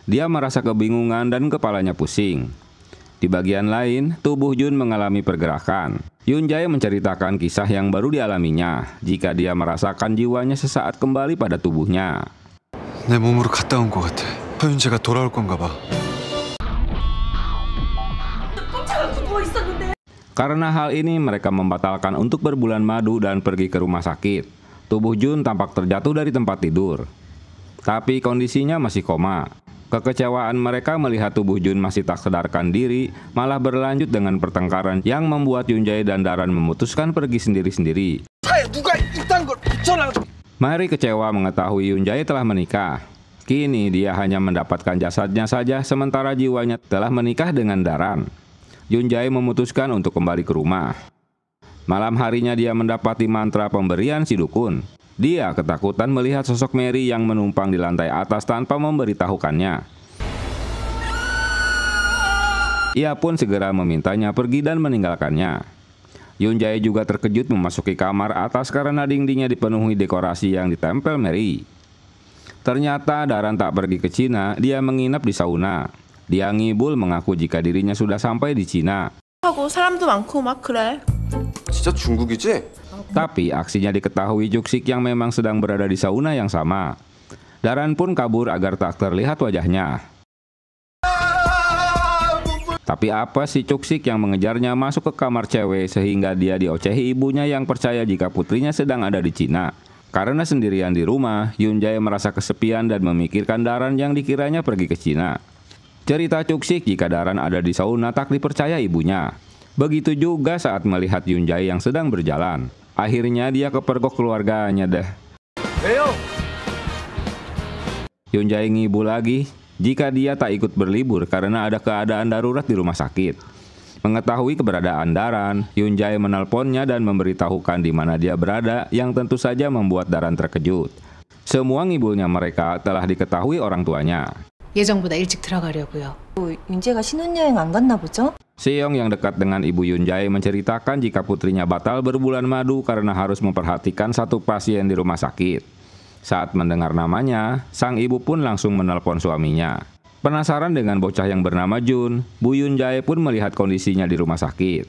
Dia merasa kebingungan dan kepalanya pusing. Di bagian lain, tubuh Jun mengalami pergerakan. Yoon-jae menceritakan kisah yang baru dialaminya jika dia merasakan jiwanya sesaat kembali pada tubuhnya. 내 몸으로 갔다 온 것 같아. 서윤재가 돌아올 건가 봐. Karena hal ini, mereka membatalkan untuk berbulan madu dan pergi ke rumah sakit. Tubuh Jun tampak terjatuh dari tempat tidur. Tapi kondisinya masih koma. Kekecewaan mereka melihat tubuh Jun masih tak sadarkan diri, malah berlanjut dengan pertengkaran yang membuat Yoon-jae dan Daran memutuskan pergi sendiri-sendiri. Mary kecewa mengetahui Yoon-jae telah menikah. Kini dia hanya mendapatkan jasadnya saja, sementara jiwanya telah menikah dengan Daran. Yoon-jae memutuskan untuk kembali ke rumah. Malam harinya dia mendapati mantra pemberian si dukun. Dia ketakutan melihat sosok Mary yang menumpang di lantai atas tanpa memberitahukannya. Ia pun segera memintanya pergi dan meninggalkannya. Yoon-jae juga terkejut memasuki kamar atas karena dindingnya dipenuhi dekorasi yang ditempel Mary. Ternyata Daran tak pergi ke Cina, dia menginap di sauna. Dia ngibul mengaku jika dirinya sudah sampai di Cina. 하고 사람도 많고 막 그래. 진짜 중국이지? Tapi aksinya diketahui Juksik yang memang sedang berada di sauna yang sama. Daran pun kabur agar tak terlihat wajahnya. Tapi apa si Juksik yang mengejarnya masuk ke kamar cewek sehingga dia diocehi ibunya yang percaya jika putrinya sedang ada di Cina. Karena sendirian di rumah, Yunjae merasa kesepian dan memikirkan Daran yang dikiranya pergi ke Cina. Cerita Juksik jika Daran ada di sauna tak dipercaya ibunya. Begitu juga saat melihat Yunjae yang sedang berjalan. Akhirnya dia kepergok keluarganya deh. Yunjae ngibu lagi jika dia tak ikut berlibur karena ada keadaan darurat di rumah sakit. Mengetahui keberadaan Daran, Yunjae menelponnya dan memberitahukan di mana dia berada yang tentu saja membuat Daran terkejut. Semua ngibulnya mereka telah diketahui orang tuanya. 예정보다 일찍 들어가려고요. 윤재가 신혼여행 안 갔나 보죠? Seong yang dekat dengan ibu Yunjae menceritakan jika putrinya batal berbulan madu karena harus memperhatikan satu pasien di rumah sakit. Saat mendengar namanya, sang ibu pun langsung menelpon suaminya. Penasaran dengan bocah yang bernama Jun, Bu Yunjae pun melihat kondisinya di rumah sakit.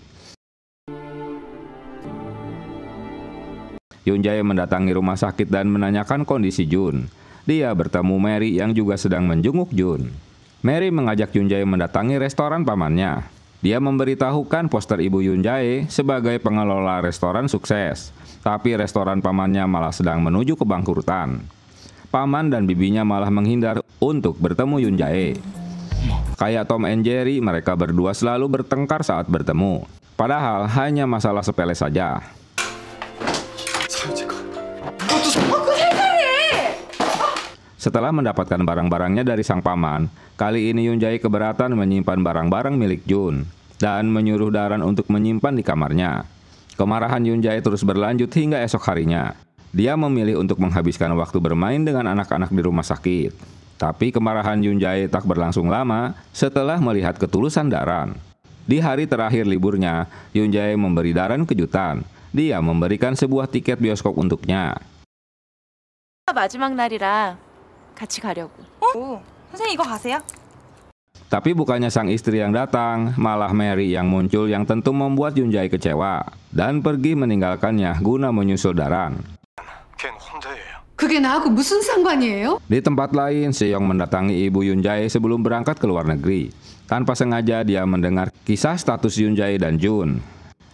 Yunjae mendatangi rumah sakit dan menanyakan kondisi Jun. Dia bertemu Mary yang juga sedang menjenguk Jun. Mary mengajak Yunjae mendatangi restoran pamannya. Dia memberitahukan poster ibu Yunjae sebagai pengelola restoran sukses. Tapi restoran pamannya malah sedang menuju kebangkrutan. Paman dan bibinya malah menghindar untuk bertemu Yunjae. Kayak Tom and Jerry, mereka berdua selalu bertengkar saat bertemu. Padahal hanya masalah sepele saja. Setelah mendapatkan barang-barangnya dari sang paman, kali ini Yunjae keberatan menyimpan barang-barang milik Jun dan menyuruh Daran untuk menyimpan di kamarnya. Kemarahan Yunjae terus berlanjut hingga esok harinya. Dia memilih untuk menghabiskan waktu bermain dengan anak-anak di rumah sakit. Tapi kemarahan Yunjae tak berlangsung lama setelah melihat ketulusan Daran. Di hari terakhir liburnya, Yunjae memberi Daran kejutan. Dia memberikan sebuah tiket bioskop untuknya. 마지막 날이라 같이 가려고. 선생님 이거 가세요? Tapi bukannya sang istri yang datang, malah Mary yang muncul yang tentu membuat Yunjae kecewa dan pergi meninggalkannya guna menyusul Daran. 그게 나하고 무슨 상관이에요? Di tempat lain, Seong mendatangi ibu Yunjae sebelum berangkat ke luar negeri. Tanpa sengaja dia mendengar kisah status Yunjae dan Jun.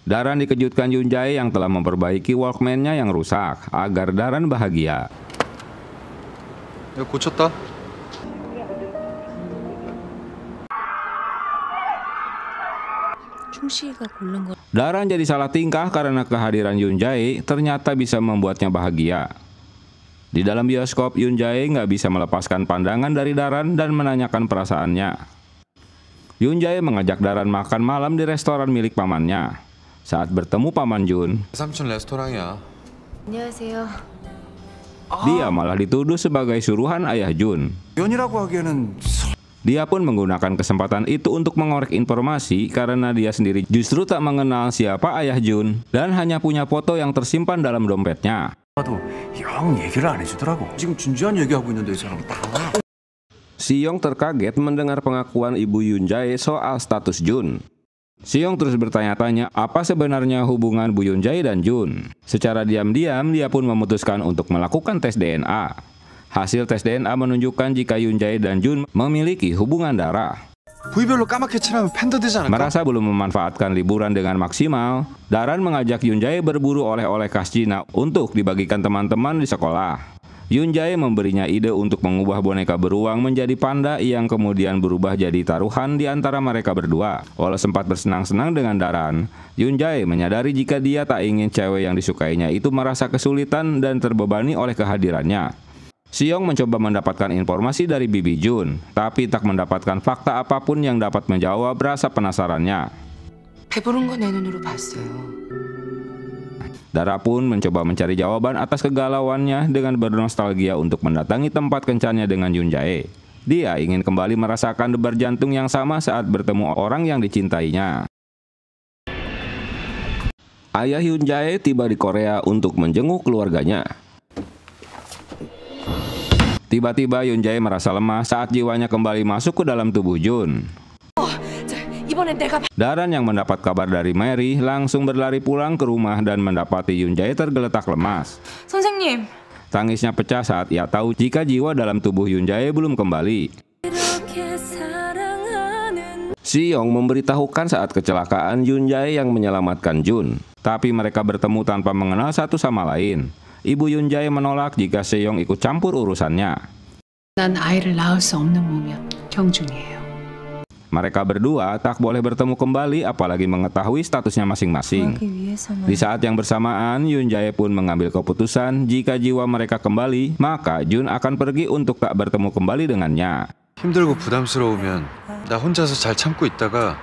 Daran dikejutkan Yunjae yang telah memperbaiki Walkman-nya yang rusak agar Daran bahagia. 야, 고쳤다. Daran jadi salah tingkah karena kehadiran Yunjae ternyata bisa membuatnya bahagia. Di dalam bioskop, Yunjae nggak bisa melepaskan pandangan dari Daran dan menanyakan perasaannya. Yunjae mengajak Daran makan malam di restoran milik pamannya. Saat bertemu paman Jun, 삼촌 레스토랑이야. 안녕하세요. dia malah dituduh sebagai suruhan ayah Jun. 연이라고 하기에는 Dia pun menggunakan kesempatan itu untuk mengorek informasi karena dia sendiri justru tak mengenal siapa ayah Jun dan hanya punya foto yang tersimpan dalam dompetnya. 영 얘기를 안 해주더라고. 지금 진지한 얘기하고 있는데 이 사람. Seong terkaget mendengar pengakuan ibu Yunjae soal status Jun. Seong terus bertanya-tanya apa sebenarnya hubungan Bu Yunjae dan Jun. Secara diam-diam dia pun memutuskan untuk melakukan tes DNA. Hasil tes DNA menunjukkan jika Yunjae dan Jun memiliki hubungan darah. 부위별로 까맣게 칠하면 팬더 되지 않을까? Merasa belum memanfaatkan liburan dengan maksimal, Daran mengajak Yunjae berburu oleh-oleh khas Cina untuk dibagikan teman-teman di sekolah. Yunjae memberinya ide untuk mengubah boneka beruang menjadi panda yang kemudian berubah jadi taruhan di antara mereka berdua. Walau sempat bersenang-senang dengan Daran, Yunjae menyadari jika dia tak ingin cewek yang disukainya itu merasa kesulitan dan terbebani oleh kehadirannya. Seong mencoba mendapatkan informasi dari bibi Jun, tapi tak mendapatkan fakta apapun yang dapat menjawab rasa penasarannya. 배부른 거 내 눈으로 봤어요. Dara pun mencoba mencari jawaban atas kegalauannya dengan bernostalgia untuk mendatangi tempat kencannya dengan Yunjae. Dia ingin kembali merasakan debar jantung yang sama saat bertemu orang yang dicintainya. Ayah Yunjae tiba di Korea untuk menjenguk keluarganya. Tiba-tiba Yunjae merasa lemah saat jiwanya kembali masuk ke dalam tubuh Jun. Daran yang mendapat kabar dari Mary langsung berlari pulang ke rumah dan mendapati Yoon-jae tergeletak lemas. 선생님. Tangisnya pecah saat ia tahu jika jiwa dalam tubuh Yoon-jae belum kembali. Si-young memberitahukan saat kecelakaan Yoon-jae yang menyelamatkan Jun. Tapi mereka bertemu tanpa mengenal satu sama lain. Ibu Yoon-jae menolak jika Si-young ikut campur urusannya. 난 아이를 낳을 수 없는 몸이야. 경준이에요. Mereka berdua tak boleh bertemu kembali apalagi mengetahui statusnya masing-masing. Di saat yang bersamaan, Yoon-jae pun mengambil keputusan jika jiwa mereka kembali, maka Jun akan pergi untuk tak bertemu kembali dengannya. 힘들고 부담스러우면 나 혼자서 잘 참고 있다가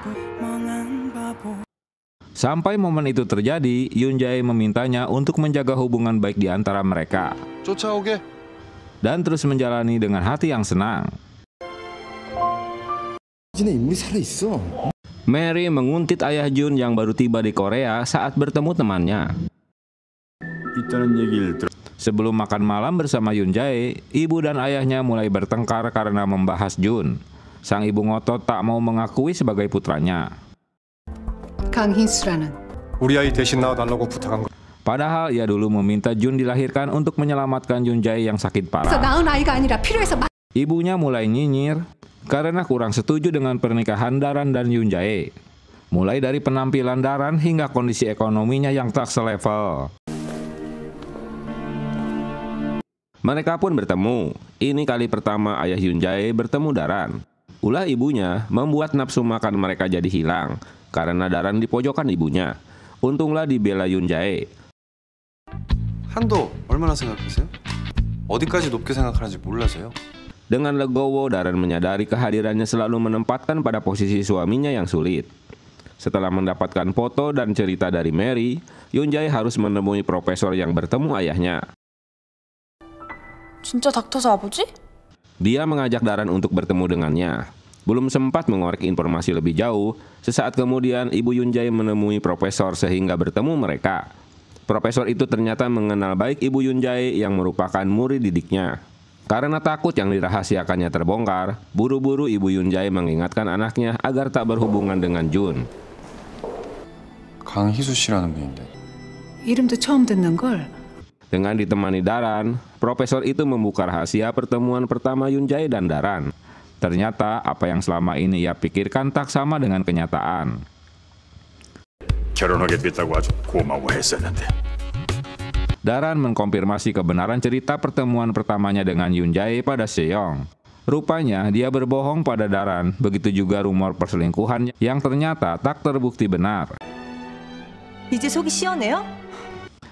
Sampai momen itu terjadi, Yoon-jae memintanya untuk menjaga hubungan baik di antara mereka 쫓아오게. dan terus menjalani dengan hati yang senang. Mary menguntit ayah Jun yang baru tiba di Korea saat bertemu temannya. Sebelum makan malam bersama Yoon-jae, ibu dan ayahnya mulai bertengkar karena membahas Jun. Sang ibu ngotot tak mau mengakui sebagai putranya. 강희수라는 우리 아이 대신 낳아달라고 부탁한 거. Padahal ia dulu meminta Jun dilahirkan untuk menyelamatkan Yoon-jae yang sakit parah. 낳은 아이가 아니라 필요해서 Ibunya mulai nyinyir karena kurang setuju dengan pernikahan Daran dan Yoon-jae. Mulai dari penampilan Daran hingga kondisi ekonominya yang tak selevel. Mereka pun bertemu. Ini kali pertama ayah Yoon-jae bertemu Daran. Ulah ibunya membuat nafsu makan mereka jadi hilang karena Daran dipojokkan ibunya. Untunglah dibela Yoon-jae. 한도 얼마나 생각하세요? 어디까지 높게 생각하는지 몰라서요. Dengan legowo, Daran menyadari kehadirannya selalu menempatkan pada posisi suaminya yang sulit. Setelah mendapatkan foto dan cerita dari Mary, Yoon-jae harus menemui profesor yang bertemu ayahnya. 진짜 닥터사 아버지? Dia mengajak Daran untuk bertemu dengannya. Belum sempat mengorek informasi lebih jauh, sesaat kemudian ibu Yoon-jae menemui profesor sehingga bertemu mereka. Profesor itu ternyata mengenal baik ibu Yoon-jae yang merupakan murid didiknya. Karena takut yang dirahasiakannya terbongkar, buru-buru ibu Yoon-jae mengingatkan anaknya agar tak berhubungan dengan Jun. 강희수 씨라는 분인데. 이름도 처음 듣는 걸. Dengan ditemani Daran, profesor itu membuka rahasia pertemuan pertama Yoon-jae dan Daran. Ternyata apa yang selama ini ia pikirkan tak sama dengan kenyataan. 결혼하게 됐다고 아주 고마워했었는데. Daran mengkonfirmasi kebenaran cerita pertemuan pertamanya dengan Yoon-jae pada Si-young. Rupanya dia berbohong pada Daran, begitu juga rumor perselingkuhan yang ternyata tak terbukti benar. 이제 속이 시원해요?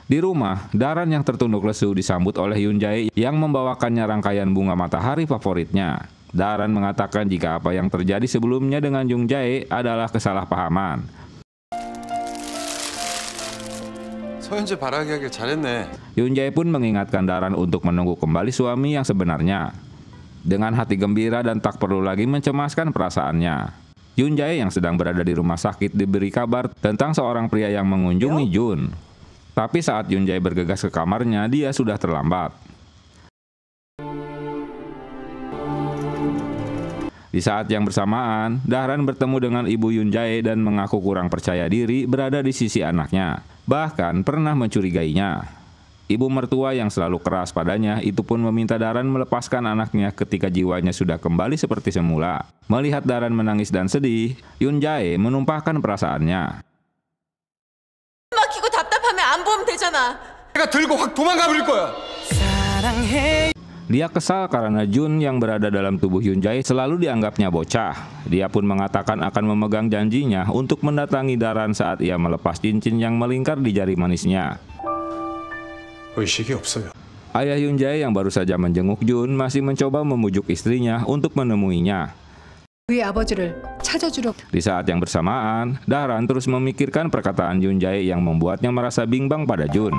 Di rumah, Daran yang tertunduk lesu disambut oleh Yoon-jae yang membawakannya rangkaian bunga matahari favoritnya. Daran mengatakan jika apa yang terjadi sebelumnya dengan Yoon-jae adalah kesalahpahaman. 서현재 바라게 하길 잘했네. Yoon-jae pun mengingatkan Daran untuk menunggu kembali suami yang sebenarnya. Dengan hati gembira dan tak perlu lagi mencemaskan perasaannya, Yoon-jae yang sedang berada di rumah sakit diberi kabar tentang seorang pria yang mengunjungi Jun. Tapi saat Yoon-jae bergegas ke kamarnya, dia sudah terlambat. Di saat yang bersamaan, Daran bertemu dengan ibu Yoon-jae dan mengaku kurang percaya diri berada di sisi anaknya. Bahkan pernah mencurigainya. Ibu mertua yang selalu keras padanya itu pun meminta Daran melepaskan anaknya ketika jiwanya sudah kembali seperti semula. Melihat Daran menangis dan sedih, Yoon-jae menumpahkan perasaannya. 막히고 답답하면 안 보면 되잖아. 내가 들고 확 도망가 버릴 거야. Dia kesal karena Jun yang berada dalam tubuh Yoon-jae selalu dianggapnya bocah. Dia pun mengatakan akan memegang janjinya untuk mendatangi Daran saat ia melepas cincin yang melingkar di jari manisnya. 의식이 없어요. Ayah Yoon-jae yang baru saja menjenguk Jun masih mencoba memujuk istrinya untuk menemuinya. 그의 아버지를 찾아주려. Di saat yang bersamaan, Daran terus memikirkan perkataan Yoon-jae yang membuatnya merasa bimbang pada Jun.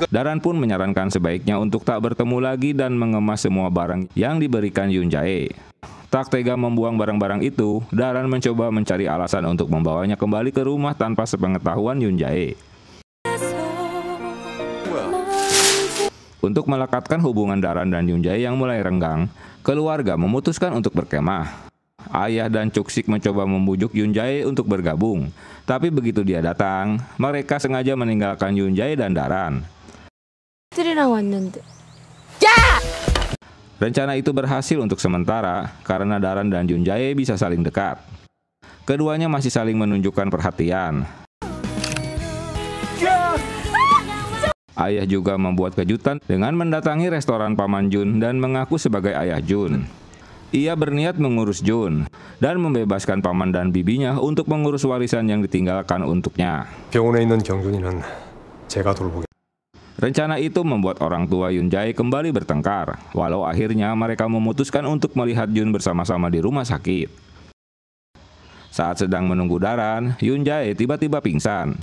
Daran pun menyarankan sebaiknya untuk tak bertemu lagi dan mengemas semua barang yang diberikan Yoon-jae. Tak tega membuang barang-barang itu, Daran mencoba mencari alasan untuk membawanya kembali ke rumah tanpa sepengetahuan Yoon-jae. Untuk melekatkan hubungan Daran dan Yoon-jae yang mulai renggang, keluarga memutuskan untuk berkemah. Ayah dan Cuksik mencoba membujuk Yunjae untuk bergabung. Tapi begitu dia datang, mereka sengaja meninggalkan Yunjae dan Daran. Rencana itu berhasil untuk sementara karena Daran dan Yunjae bisa saling dekat. Keduanya masih saling menunjukkan perhatian. Ayah juga membuat kejutan dengan mendatangi restoran Paman Jun dan mengaku sebagai ayah Jun. Ia berniat mengurus Jun dan membebaskan paman dan bibinya untuk mengurus warisan yang ditinggalkan untuknya. 병원에 있는 경준이는 제가 돌보겠습니다. Rencana itu membuat orang tua Yunjae kembali bertengkar, walau akhirnya mereka memutuskan untuk melihat Jun bersama-sama di rumah sakit. Saat sedang menunggu Daran, Yunjae tiba-tiba pingsan.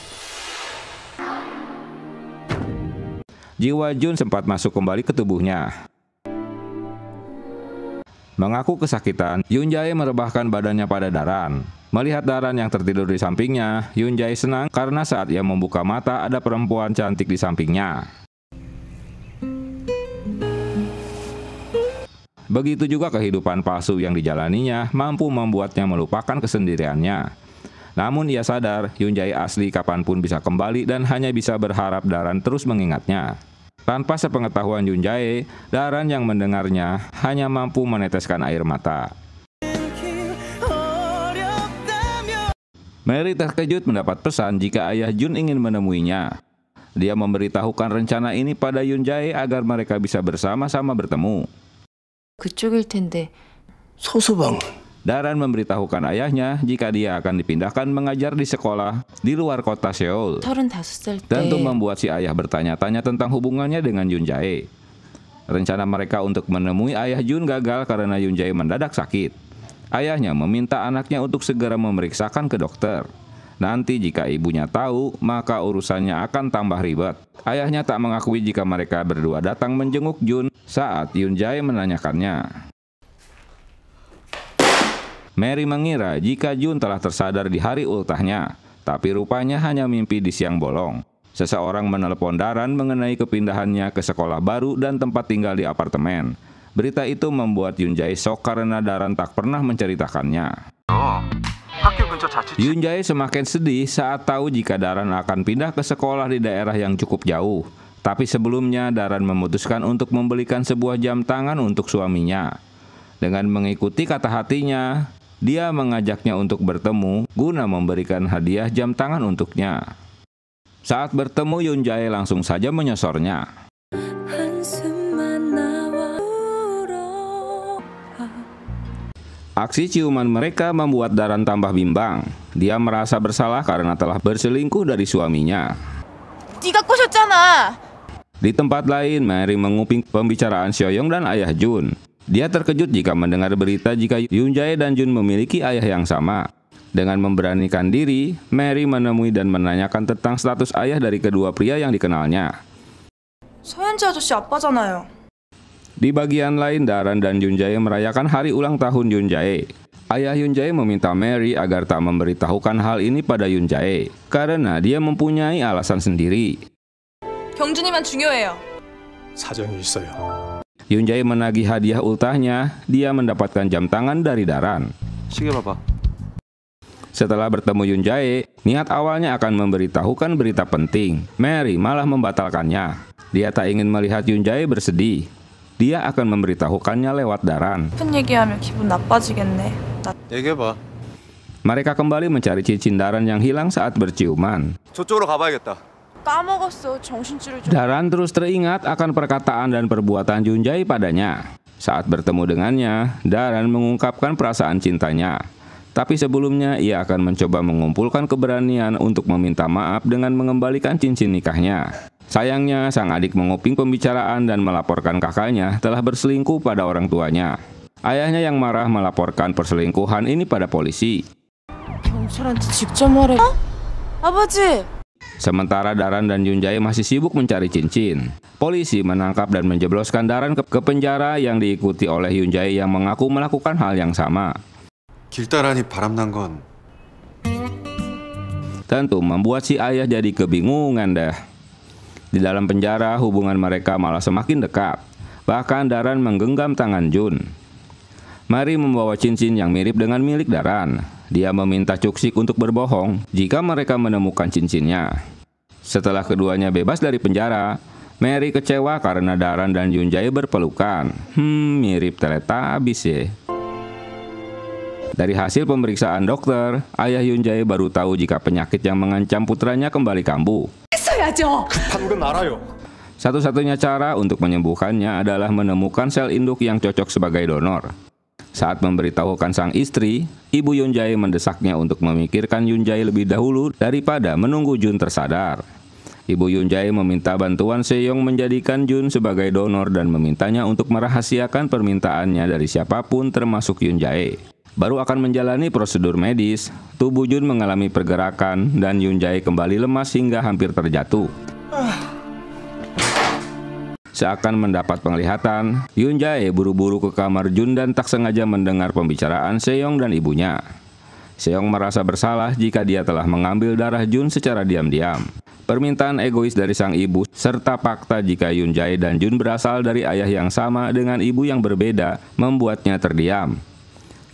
Jiwa Jun sempat masuk kembali ke tubuhnya. Mengaku kesakitan, Yunjae merebahkan badannya pada Daran. Melihat Daran yang tertidur di sampingnya, Yunjae senang karena saat ia membuka mata ada perempuan cantik di sampingnya. Begitu juga kehidupan palsu yang dijalaninya mampu membuatnya melupakan kesendiriannya. Namun ia sadar Yunjae asli kapanpun bisa kembali dan hanya bisa berharap Daran terus mengingatnya. Tanpa sepengetahuan Yunjae, Daran yang mendengarnya hanya mampu meneteskan air mata. Mary terkejut mendapat pesan jika ayah Jun ingin menemuinya. Dia memberitahukan rencana ini pada Yunjae agar mereka bisa bersama-sama bertemu. 그쪽일 텐데. 서서방. Daran memberitahukan ayahnya jika dia akan dipindahkan mengajar di sekolah di luar kota Seoul. 35살 때. Tentu membuat si ayah bertanya-tanya tentang hubungannya dengan Yunjae. Rencana mereka untuk menemui ayah Jun gagal karena Yunjae mendadak sakit. Ayahnya meminta anaknya untuk segera memeriksakan ke dokter. Nanti jika ibunya tahu, maka urusannya akan tambah ribet. Ayahnya tak mengakui jika mereka berdua datang menjenguk Jun saat Yunjae menanyakannya. Mary mengira jika Jun telah tersadar di hari ultahnya, tapi rupanya hanya mimpi di siang bolong. Seseorang menelepon Daran mengenai kepindahannya ke sekolah baru dan tempat tinggal di apartemen. Berita itu membuat Yunjae shock karena Daran tak pernah menceritakannya. Yunjae semakin sedih saat tahu jika Daran akan pindah ke sekolah di daerah yang cukup jauh. Tapi sebelumnya Daran memutuskan untuk membelikan sebuah jam tangan untuk suaminya. Dengan mengikuti kata hatinya, dia mengajaknya untuk bertemu guna memberikan hadiah jam tangan untuknya. Saat bertemu, Yunjae langsung saja menyosornya. Aksi ciuman mereka membuat Daran tambah bimbang. Dia merasa bersalah karena telah berselingkuh dari suaminya. 네가 꼬셨잖아. Di tempat lain, Mary menguping pembicaraan Seoyoung dan ayah Jun. Dia terkejut jika mendengar berita jika Yunjae dan Jun memiliki ayah yang sama. Dengan memberanikan diri, Mary menemui dan menanyakan tentang status ayah dari kedua pria yang dikenalnya. 서현지 아저씨 아빠잖아요. Di bagian lain, Daran dan Yunjae merayakan hari ulang tahun Yunjae. Ayah Yunjae meminta Mary agar tak memberitahukan hal ini pada Yunjae, karena dia mempunyai alasan sendiri. 경준이만 중요해요. 사정이 있어요. Yunjae menagih hadiah ultahnya, dia mendapatkan jam tangan dari Daran. 시계 봐봐. Setelah bertemu Yunjae, niat awalnya akan memberitahukan berita penting. Mary malah membatalkannya. Dia tak ingin melihat Yunjae bersedih. Dia akan memberitahukannya lewat Daran. 슬픈 얘기하면 기분 나빠지겠네. 얘기해봐. Mereka kembali mencari cincin Daran yang hilang saat berciuman. 저쪽으로 가봐야겠다. 까먹었어. 정신줄을 좀. Daran terus teringat akan perkataan dan perbuatan Yunjae padanya. Saat bertemu dengannya, Daran mengungkapkan perasaan cintanya. Tapi sebelumnya ia akan mencoba mengumpulkan keberanian untuk meminta maaf dengan mengembalikan cincin nikahnya. Sayangnya, sang adik menguping pembicaraan dan melaporkan kakaknya telah berselingkuh pada orang tuanya. Ayahnya yang marah melaporkan perselingkuhan ini pada polisi. 경찰한테 직접 말해. 아버지. Sementara Daran dan Yunjae masih sibuk mencari cincin. Polisi menangkap dan menjebloskan Daran ke penjara yang diikuti oleh Yunjae yang mengaku melakukan hal yang sama. 길다란이 바람난 건 Tentu membuat si ayah jadi kebingungan deh. Di dalam penjara hubungan mereka malah semakin dekat. Bahkan Daran menggenggam tangan Jun. Mary membawa cincin yang mirip dengan milik Daran. Dia meminta Cuksik untuk berbohong jika mereka menemukan cincinnya. Setelah keduanya bebas dari penjara, Mary kecewa karena Daran dan Yunjae berpelukan. Mirip Teletubbies ya. Dari hasil pemeriksaan dokter, ayah Yunjae baru tahu jika penyakit yang mengancam putranya kembali kambuh. Satu-satunya cara untuk menyembuhkannya adalah menemukan sel induk yang cocok sebagai donor. Saat memberitahukan sang istri, ibu Yunjae mendesaknya untuk memikirkan Yunjae lebih dahulu daripada menunggu Jun tersadar. Ibu Yunjae meminta bantuan Seyong menjadikan Jun sebagai donor dan memintanya untuk merahasiakan permintaannya dari siapapun termasuk Yunjae. Baru akan menjalani prosedur medis, tubuh Jun mengalami pergerakan dan Yunjae kembali lemas hingga hampir terjatuh. Seakan mendapat penglihatan, Yunjae buru-buru ke kamar Jun dan tak sengaja mendengar pembicaraan Seyong dan ibunya. Seyong merasa bersalah jika dia telah mengambil darah Jun secara diam-diam. Permintaan egois dari sang ibu serta fakta jika Yunjae dan Jun berasal dari ayah yang sama dengan ibu yang berbeda membuatnya terdiam.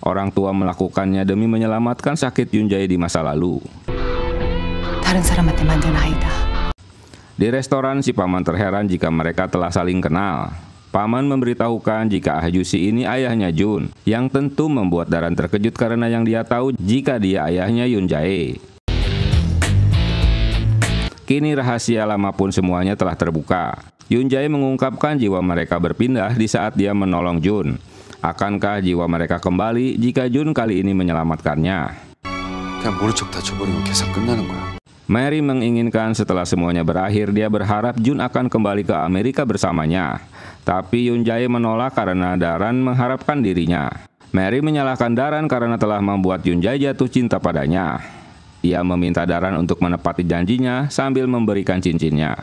Orang tua melakukannya demi menyelamatkan sakit Yunjae di masa lalu. 다른 사람한테 만든 아이다. Di restoran, si paman terheran jika mereka telah saling kenal. Paman memberitahukan jika Ah Jusi ini ayahnya Jun, yang tentu membuat Daran terkejut karena yang dia tahu jika dia ayahnya Yunjae. Kini rahasia lama pun semuanya telah terbuka. Yunjae mengungkapkan jiwa mereka berpindah di saat dia menolong Jun. Akankah jiwa mereka kembali jika Jun kali ini menyelamatkannya? 그냥 모른 척 다쳐버리면 계산 끝나는 거야. Mary menginginkan setelah semuanya berakhir, dia berharap Jun akan kembali ke Amerika bersamanya. Tapi Yunjae menolak karena Daran mengharapkan dirinya. Mary menyalahkan Daran karena telah membuat Yunjae jatuh cinta padanya. Ia meminta Daran untuk menepati janjinya sambil memberikan cincinnya.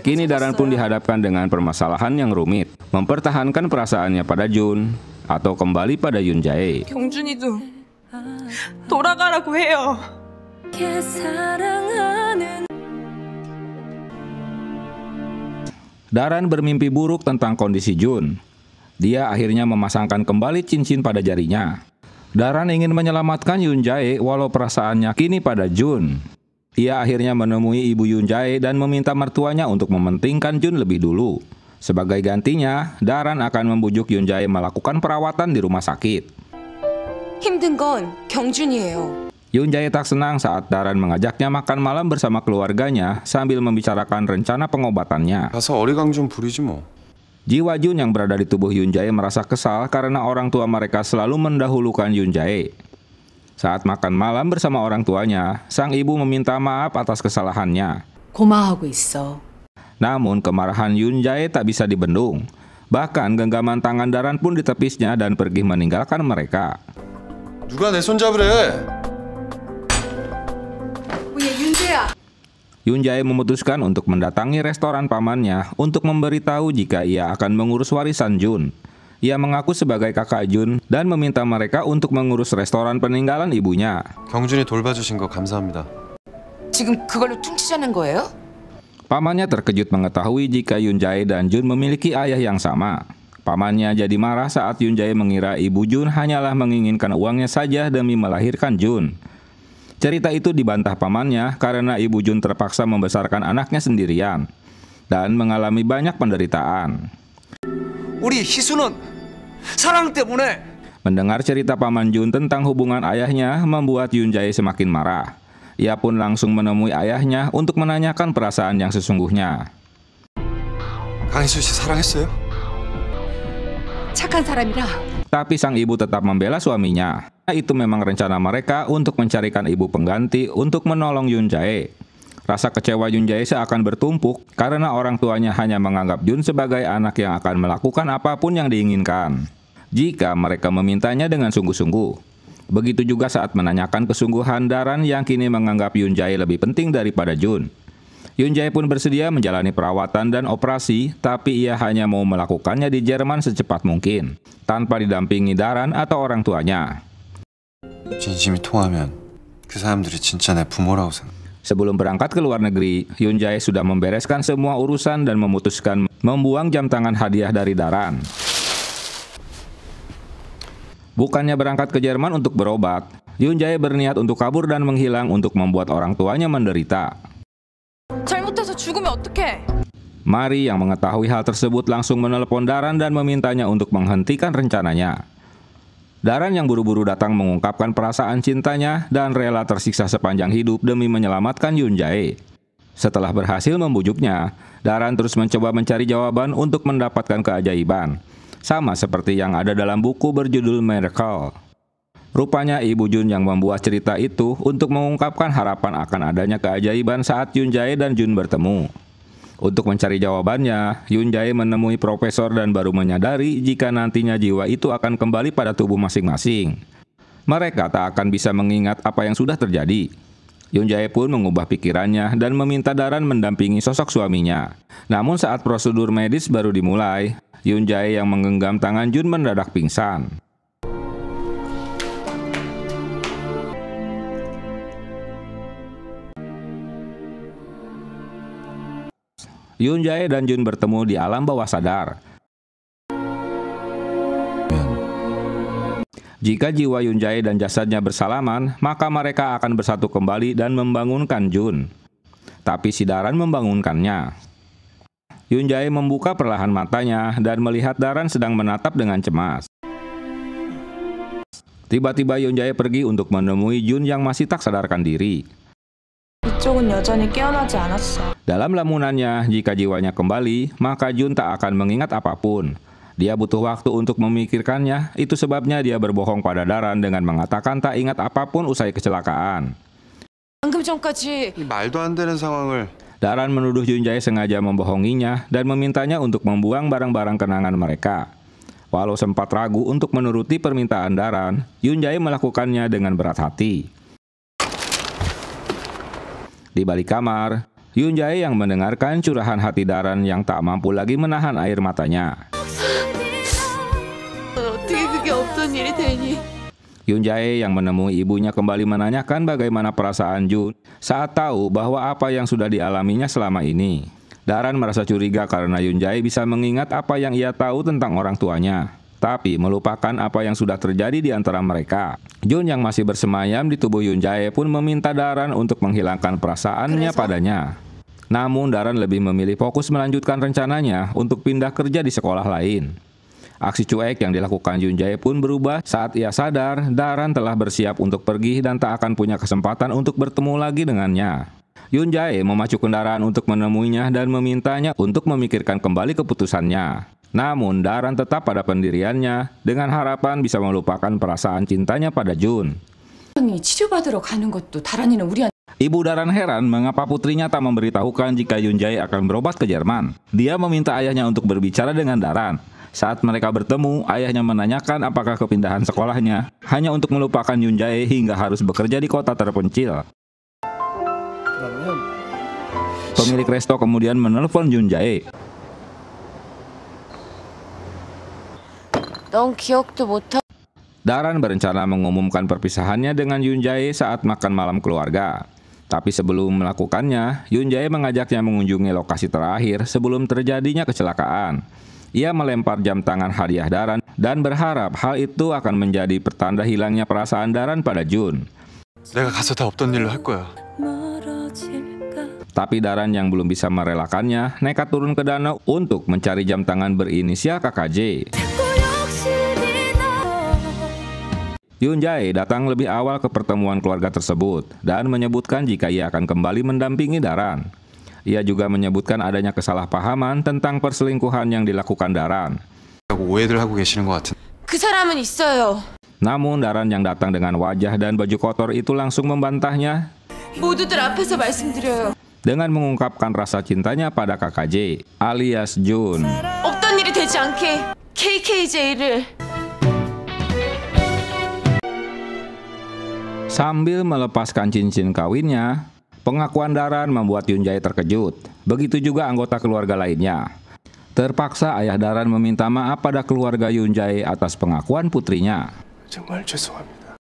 Kini Daran pun dihadapkan dengan permasalahan yang rumit. Mempertahankan perasaannya pada Jun atau kembali pada Yunjae. 경준이도 돌아가라고 해요. Daran bermimpi buruk tentang kondisi Jun. Dia akhirnya memasangkan kembali cincin pada jarinya. Daran ingin menyelamatkan Yunjae walau perasaannya kini pada Jun. Ia akhirnya menemui ibu Yunjae dan meminta mertuanya untuk mementingkan Jun lebih dulu. Sebagai gantinya, Daran akan membujuk Yunjae melakukan perawatan di rumah sakit. 힘든 건 경준이에요. Yunjae tak senang saat Daran mengajaknya makan malam bersama keluarganya sambil membicarakan rencana pengobatannya. 가서 어리광 좀 부리지 뭐. Jiwa Jun yang berada di tubuh Yunjae merasa kesal karena orang tua mereka selalu mendahulukan Yunjae. Saat makan malam bersama orang tuanya, sang ibu meminta maaf atas kesalahannya. 고마워하고 있어. Namun kemarahan Yunjae tak bisa dibendung. Bahkan genggaman tangan Daran pun ditepisnya dan pergi meninggalkan mereka. 누가 내 손잡으래? Yunjae memutuskan untuk mendatangi restoran pamannya untuk memberitahu jika ia akan mengurus warisan Jun. Ia mengaku sebagai kakak Jun dan meminta mereka untuk mengurus restoran peninggalan ibunya. 경준이 돌봐주신 거 감사합니다. 지금 그걸로 퉁치자는 거예요? Pamannya terkejut mengetahui jika Yunjae dan Jun memiliki ayah yang sama. Pamannya jadi marah saat Yunjae mengira ibu Jun hanyalah menginginkan uangnya saja demi melahirkan Jun. Cerita itu dibantah pamannya karena ibu Jun terpaksa membesarkan anaknya sendirian dan mengalami banyak penderitaan. 우리 희수는 사랑 때문에. Mendengar cerita paman Jun tentang hubungan ayahnya membuat Yunjae semakin marah. Ia pun langsung menemui ayahnya untuk menanyakan perasaan yang sesungguhnya. 강희수 씨 사랑했어요? 착한 사람이라. Tapi sang ibu tetap membela suaminya. Itu memang rencana mereka untuk mencarikan ibu pengganti untuk menolong Yunjae. Rasa kecewa Yunjae seakan bertumpuk karena orang tuanya hanya menganggap Jun sebagai anak yang akan melakukan apapun yang diinginkan jika mereka memintanya dengan sungguh-sungguh. Begitu juga saat menanyakan kesungguhan Daran yang kini menganggap Yunjae lebih penting daripada Jun. Yunjae pun bersedia menjalani perawatan dan operasi, tapi ia hanya mau melakukannya di Jerman secepat mungkin, tanpa didampingi Daran atau orang tuanya. 진심이 통하면 그 사람들이 진짜 내 부모라고 생각. Sebelum berangkat ke luar negeri, Yunjae sudah membereskan semua urusan dan memutuskan membuang jam tangan hadiah dari Daran. Bukannya berangkat ke Jerman untuk berobat, Yoon Jae berniat untuk kabur dan menghilang untuk membuat orang tuanya menderita. 잘못해서 죽으면 어떡해? Mari yang mengetahui hal tersebut langsung menelepon Daran dan memintanya untuk menghentikan rencananya. Daran yang buru-buru datang mengungkapkan perasaan cintanya dan rela tersiksa sepanjang hidup demi menyelamatkan Yoon Jae. Setelah berhasil membujuknya, Daran terus mencoba mencari jawaban untuk mendapatkan keajaiban, sama seperti yang ada dalam buku berjudul Miracle. Rupanya ibu Jun yang membuat cerita itu untuk mengungkapkan harapan akan adanya keajaiban saat Yoon Jae dan Jun bertemu. Untuk mencari jawabannya, Yoon Jae menemui profesor dan baru menyadari jika nantinya jiwa itu akan kembali pada tubuh masing-masing. Mereka tak akan bisa mengingat apa yang sudah terjadi. Yoon Jae pun mengubah pikirannya dan meminta Daran mendampingi sosok suaminya. Namun saat prosedur medis baru dimulai, Yoon Jae yang menggenggam tangan Jun mendadak pingsan. Yoon Jae dan Jun bertemu di alam bawah sadar. Jika jiwa Yoon Jae dan jasadnya bersalaman, maka mereka akan bersatu kembali dan membangunkan Jun. Tapi si Daran membangunkannya. Yoon Jae membuka perlahan matanya dan melihat Daran sedang menatap dengan cemas. Tiba-tiba Yoon Jae pergi untuk menemui Jun yang masih tak sadarkan diri. 이쪽은 여전히 깨어나지 않았어. Dalam lamunannya, jika jiwanya kembali, maka Jun tak akan mengingat apapun. Dia butuh waktu untuk memikirkannya, itu sebabnya dia berbohong pada Daran dengan mengatakan tak ingat apapun usai kecelakaan. 방금 전까지 말도 안 되는 상황을. Daran menuduh Yoon Jae sengaja membohonginya dan memintanya untuk membuang barang-barang kenangan mereka. Walau sempat ragu untuk menuruti permintaan Daran, Yoon Jae melakukannya dengan berat hati. Di balik kamar, Yoon Jae yang mendengarkan curahan hati Daran yang tak mampu lagi menahan air matanya. Yoon Jae yang menemui ibunya kembali menanyakan bagaimana perasaan Jun saat tahu bahwa apa yang sudah dialaminya selama ini. Daran merasa curiga karena Yoon Jae bisa mengingat apa yang ia tahu tentang orang tuanya, tapi melupakan apa yang sudah terjadi di antara mereka. Jun yang masih bersemayam di tubuh Yoon Jae pun meminta Daran untuk menghilangkan perasaannya padanya. Namun Daran lebih memilih fokus melanjutkan rencananya untuk pindah kerja di sekolah lain. Aksi cuek yang dilakukan Yoon Jae pun berubah saat ia sadar Daran telah bersiap untuk pergi dan tak akan punya kesempatan untuk bertemu lagi dengannya. Yoon Jae memacu kendaraan untuk menemuinya dan memintanya untuk memikirkan kembali keputusannya. Namun Daran tetap pada pendiriannya dengan harapan bisa melupakan perasaan cintanya pada Jun. Ibu Daran heran mengapa putrinya tak memberitahukan jika Yoon Jae akan berobat ke Jerman. Dia meminta ayahnya untuk berbicara dengan Daran. Saat mereka bertemu, ayahnya menanyakan apakah kepindahan sekolahnya hanya untuk melupakan Yoon Jae hingga harus bekerja di kota terpencil. Pemilik resto kemudian menelpon Yoon Jae. Daran berencana mengumumkan perpisahannya dengan Yoon Jae saat makan malam keluarga. Tapi sebelum melakukannya, Yoon Jae mengajaknya mengunjungi lokasi terakhir sebelum terjadinya kecelakaan. Ia melempar jam tangan hadiah Daran dan berharap hal itu akan menjadi pertanda hilangnya perasaan Daran pada Jun. 내가 가서 다 없던 일로 할 거야. Tapi Daran yang belum bisa merelakannya nekat turun ke danau untuk mencari jam tangan berinisial KKJ. Yoon Jae datang lebih awal ke pertemuan keluarga tersebut dan menyebutkan jika ia akan kembali mendampingi Daran. Ia juga menyebutkan adanya kesalahpahaman tentang perselingkuhan yang dilakukan Daran. 오해들 하고 계시는 것 같은. 그 사람은 있어요. Namun Daran yang datang dengan wajah dan baju kotor itu langsung membantahnya. 모두들 앞에서 말씀드려요. Dengan mengungkapkan rasa cintanya pada KKJ alias Jun. 없던 일이 되지 않게 KKJ를. Sambil melepaskan cincin kawinnya, pengakuan Daran membuat Yoon Jae terkejut. Begitu juga anggota keluarga lainnya. Terpaksa ayah Daran meminta maaf pada keluarga Yoon Jae atas pengakuan putrinya. 정말 죄송합니다.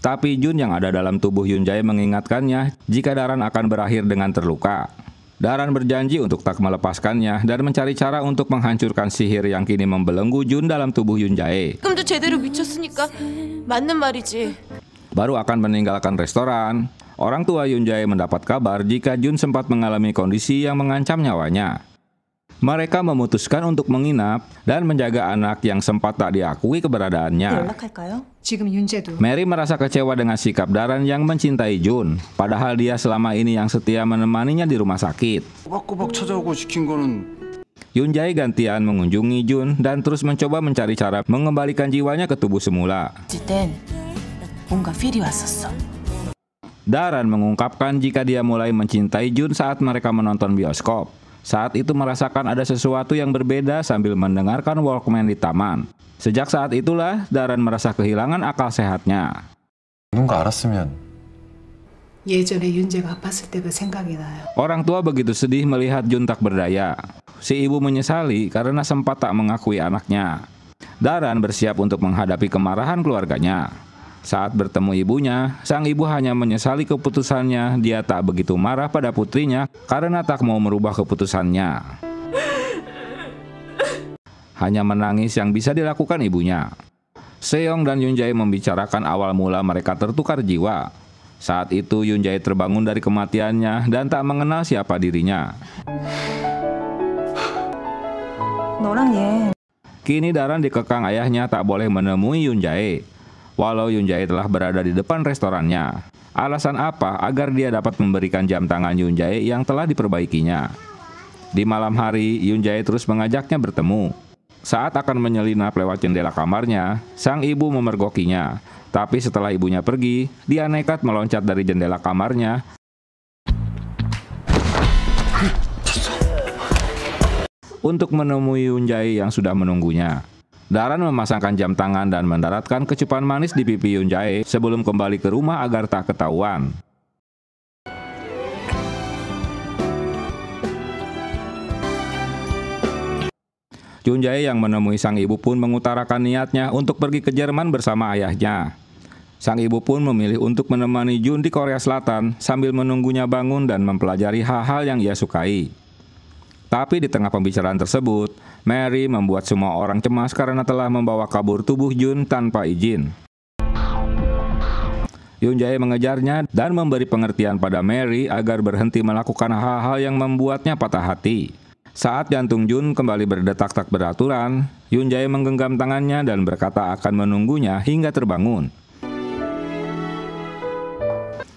Tapi Jun yang ada dalam tubuh Yoon Jae mengingatkannya jika Daran akan berakhir dengan terluka. Daran berjanji untuk tak melepaskannya dan mencari cara untuk menghancurkan sihir yang kini membelenggu Jun dalam tubuh Yoon Jae. 지금도 제대로 미쳤으니까 맞는 말이지. Baru akan meninggalkan restoran, orang tua Yoon Jae mendapat kabar jika Jun sempat mengalami kondisi yang mengancam nyawanya. Mereka memutuskan untuk menginap dan menjaga anak yang sempat tak diakui keberadaannya. 연락할까요? 지금 윤재도 Mary merasa kecewa dengan sikap Daran yang mencintai Jun, padahal dia selama ini yang setia menemaninya di rumah sakit. 꼬박꼬박 찾아오고 시킨 거는 Yoon Jae gantian mengunjungi Jun dan terus mencoba mencari cara mengembalikan jiwanya ke tubuh semula. 땐 뭔가 필이 왔었어. Daran mengungkapkan jika dia mulai mencintai Jun saat mereka menonton bioskop. Saat itu merasakan ada sesuatu yang berbeda sambil mendengarkan Walkman di taman. Sejak saat itulah Daran merasa kehilangan akal sehatnya. 누군가 알았으면 예전에 윤재가 아팠을 때 그 생각이 나요. Orang tua begitu sedih melihat Jun tak berdaya. Si ibu menyesali karena sempat tak mengakui anaknya. Daran bersiap untuk menghadapi kemarahan keluarganya. Saat bertemu ibunya, sang ibu hanya menyesali keputusannya. Dia tak begitu marah pada putrinya karena tak mau merubah keputusannya. Hanya menangis yang bisa dilakukan ibunya. Seong dan Yoon Jae membicarakan awal mula mereka tertukar jiwa. Saat itu Yoon Jae terbangun dari kematiannya dan tak mengenal siapa dirinya. 너랑 얘 Kini Daran dikekang ayahnya tak boleh menemui Yoon Jae. Walau Yoon Jae telah berada di depan restorannya. Alasan apa agar dia dapat memberikan jam tangan Yoon Jae yang telah diperbaikinya? Di malam hari, Yoon Jae terus mengajaknya bertemu. Saat akan menyelinap lewat jendela kamarnya, sang ibu memergokinya. Tapi setelah ibunya pergi, dia nekat meloncat dari jendela kamarnya. Untuk menemui Yoon Jae yang sudah menunggunya. Daran memasangkan jam tangan dan mendaratkan kecupan manis di pipi Yoon Jae sebelum kembali ke rumah agar tak ketahuan. Yoon Jae yang menemui sang ibu pun mengutarakan niatnya untuk pergi ke Jerman bersama ayahnya. Sang ibu pun memilih untuk menemani Jun di Korea Selatan sambil menunggunya bangun dan mempelajari hal-hal yang ia sukai. Tapi di tengah pembicaraan tersebut, Mary membuat semua orang cemas karena telah membawa kabur tubuh Jun tanpa izin. Yoon Jae mengejarnya dan memberi pengertian pada Mary agar berhenti melakukan hal-hal yang membuatnya patah hati. Saat jantung Jun kembali berdetak tak beraturan, Yoon Jae menggenggam tangannya dan berkata akan menunggunya hingga terbangun.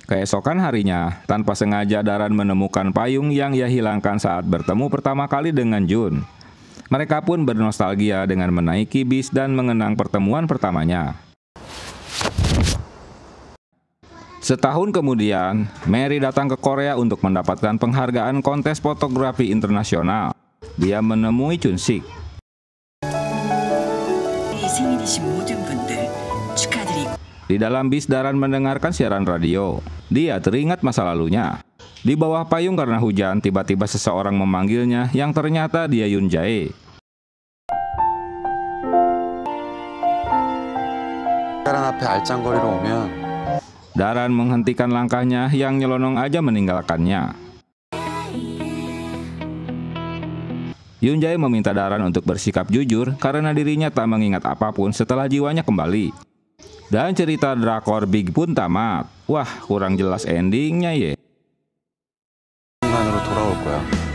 Keesokan harinya, tanpa sengaja Daran menemukan payung yang ia hilangkan saat bertemu pertama kali dengan Jun. Mereka pun bernostalgia dengan menaiki bis dan mengenang pertemuan pertamanya. Setahun kemudian, Mary datang ke Korea untuk mendapatkan penghargaan kontes fotografi internasional. Dia menemui Chun Sik. Di dalam bis, Daran mendengarkan siaran radio. Dia teringat masa lalunya. Di bawah payung karena hujan, tiba-tiba seseorang memanggilnya yang ternyata dia Yoon Jae. Daran 앞에 알짱거리러 오면 Daran menghentikan langkahnya yang nyelonong aja meninggalkannya. Yoon Jae meminta Daran untuk bersikap jujur karena dirinya tak mengingat apapun setelah jiwanya kembali. Dan cerita drakor Big pun tamat. Wah, kurang jelas endingnya ye. 순간으로 돌아올 거야.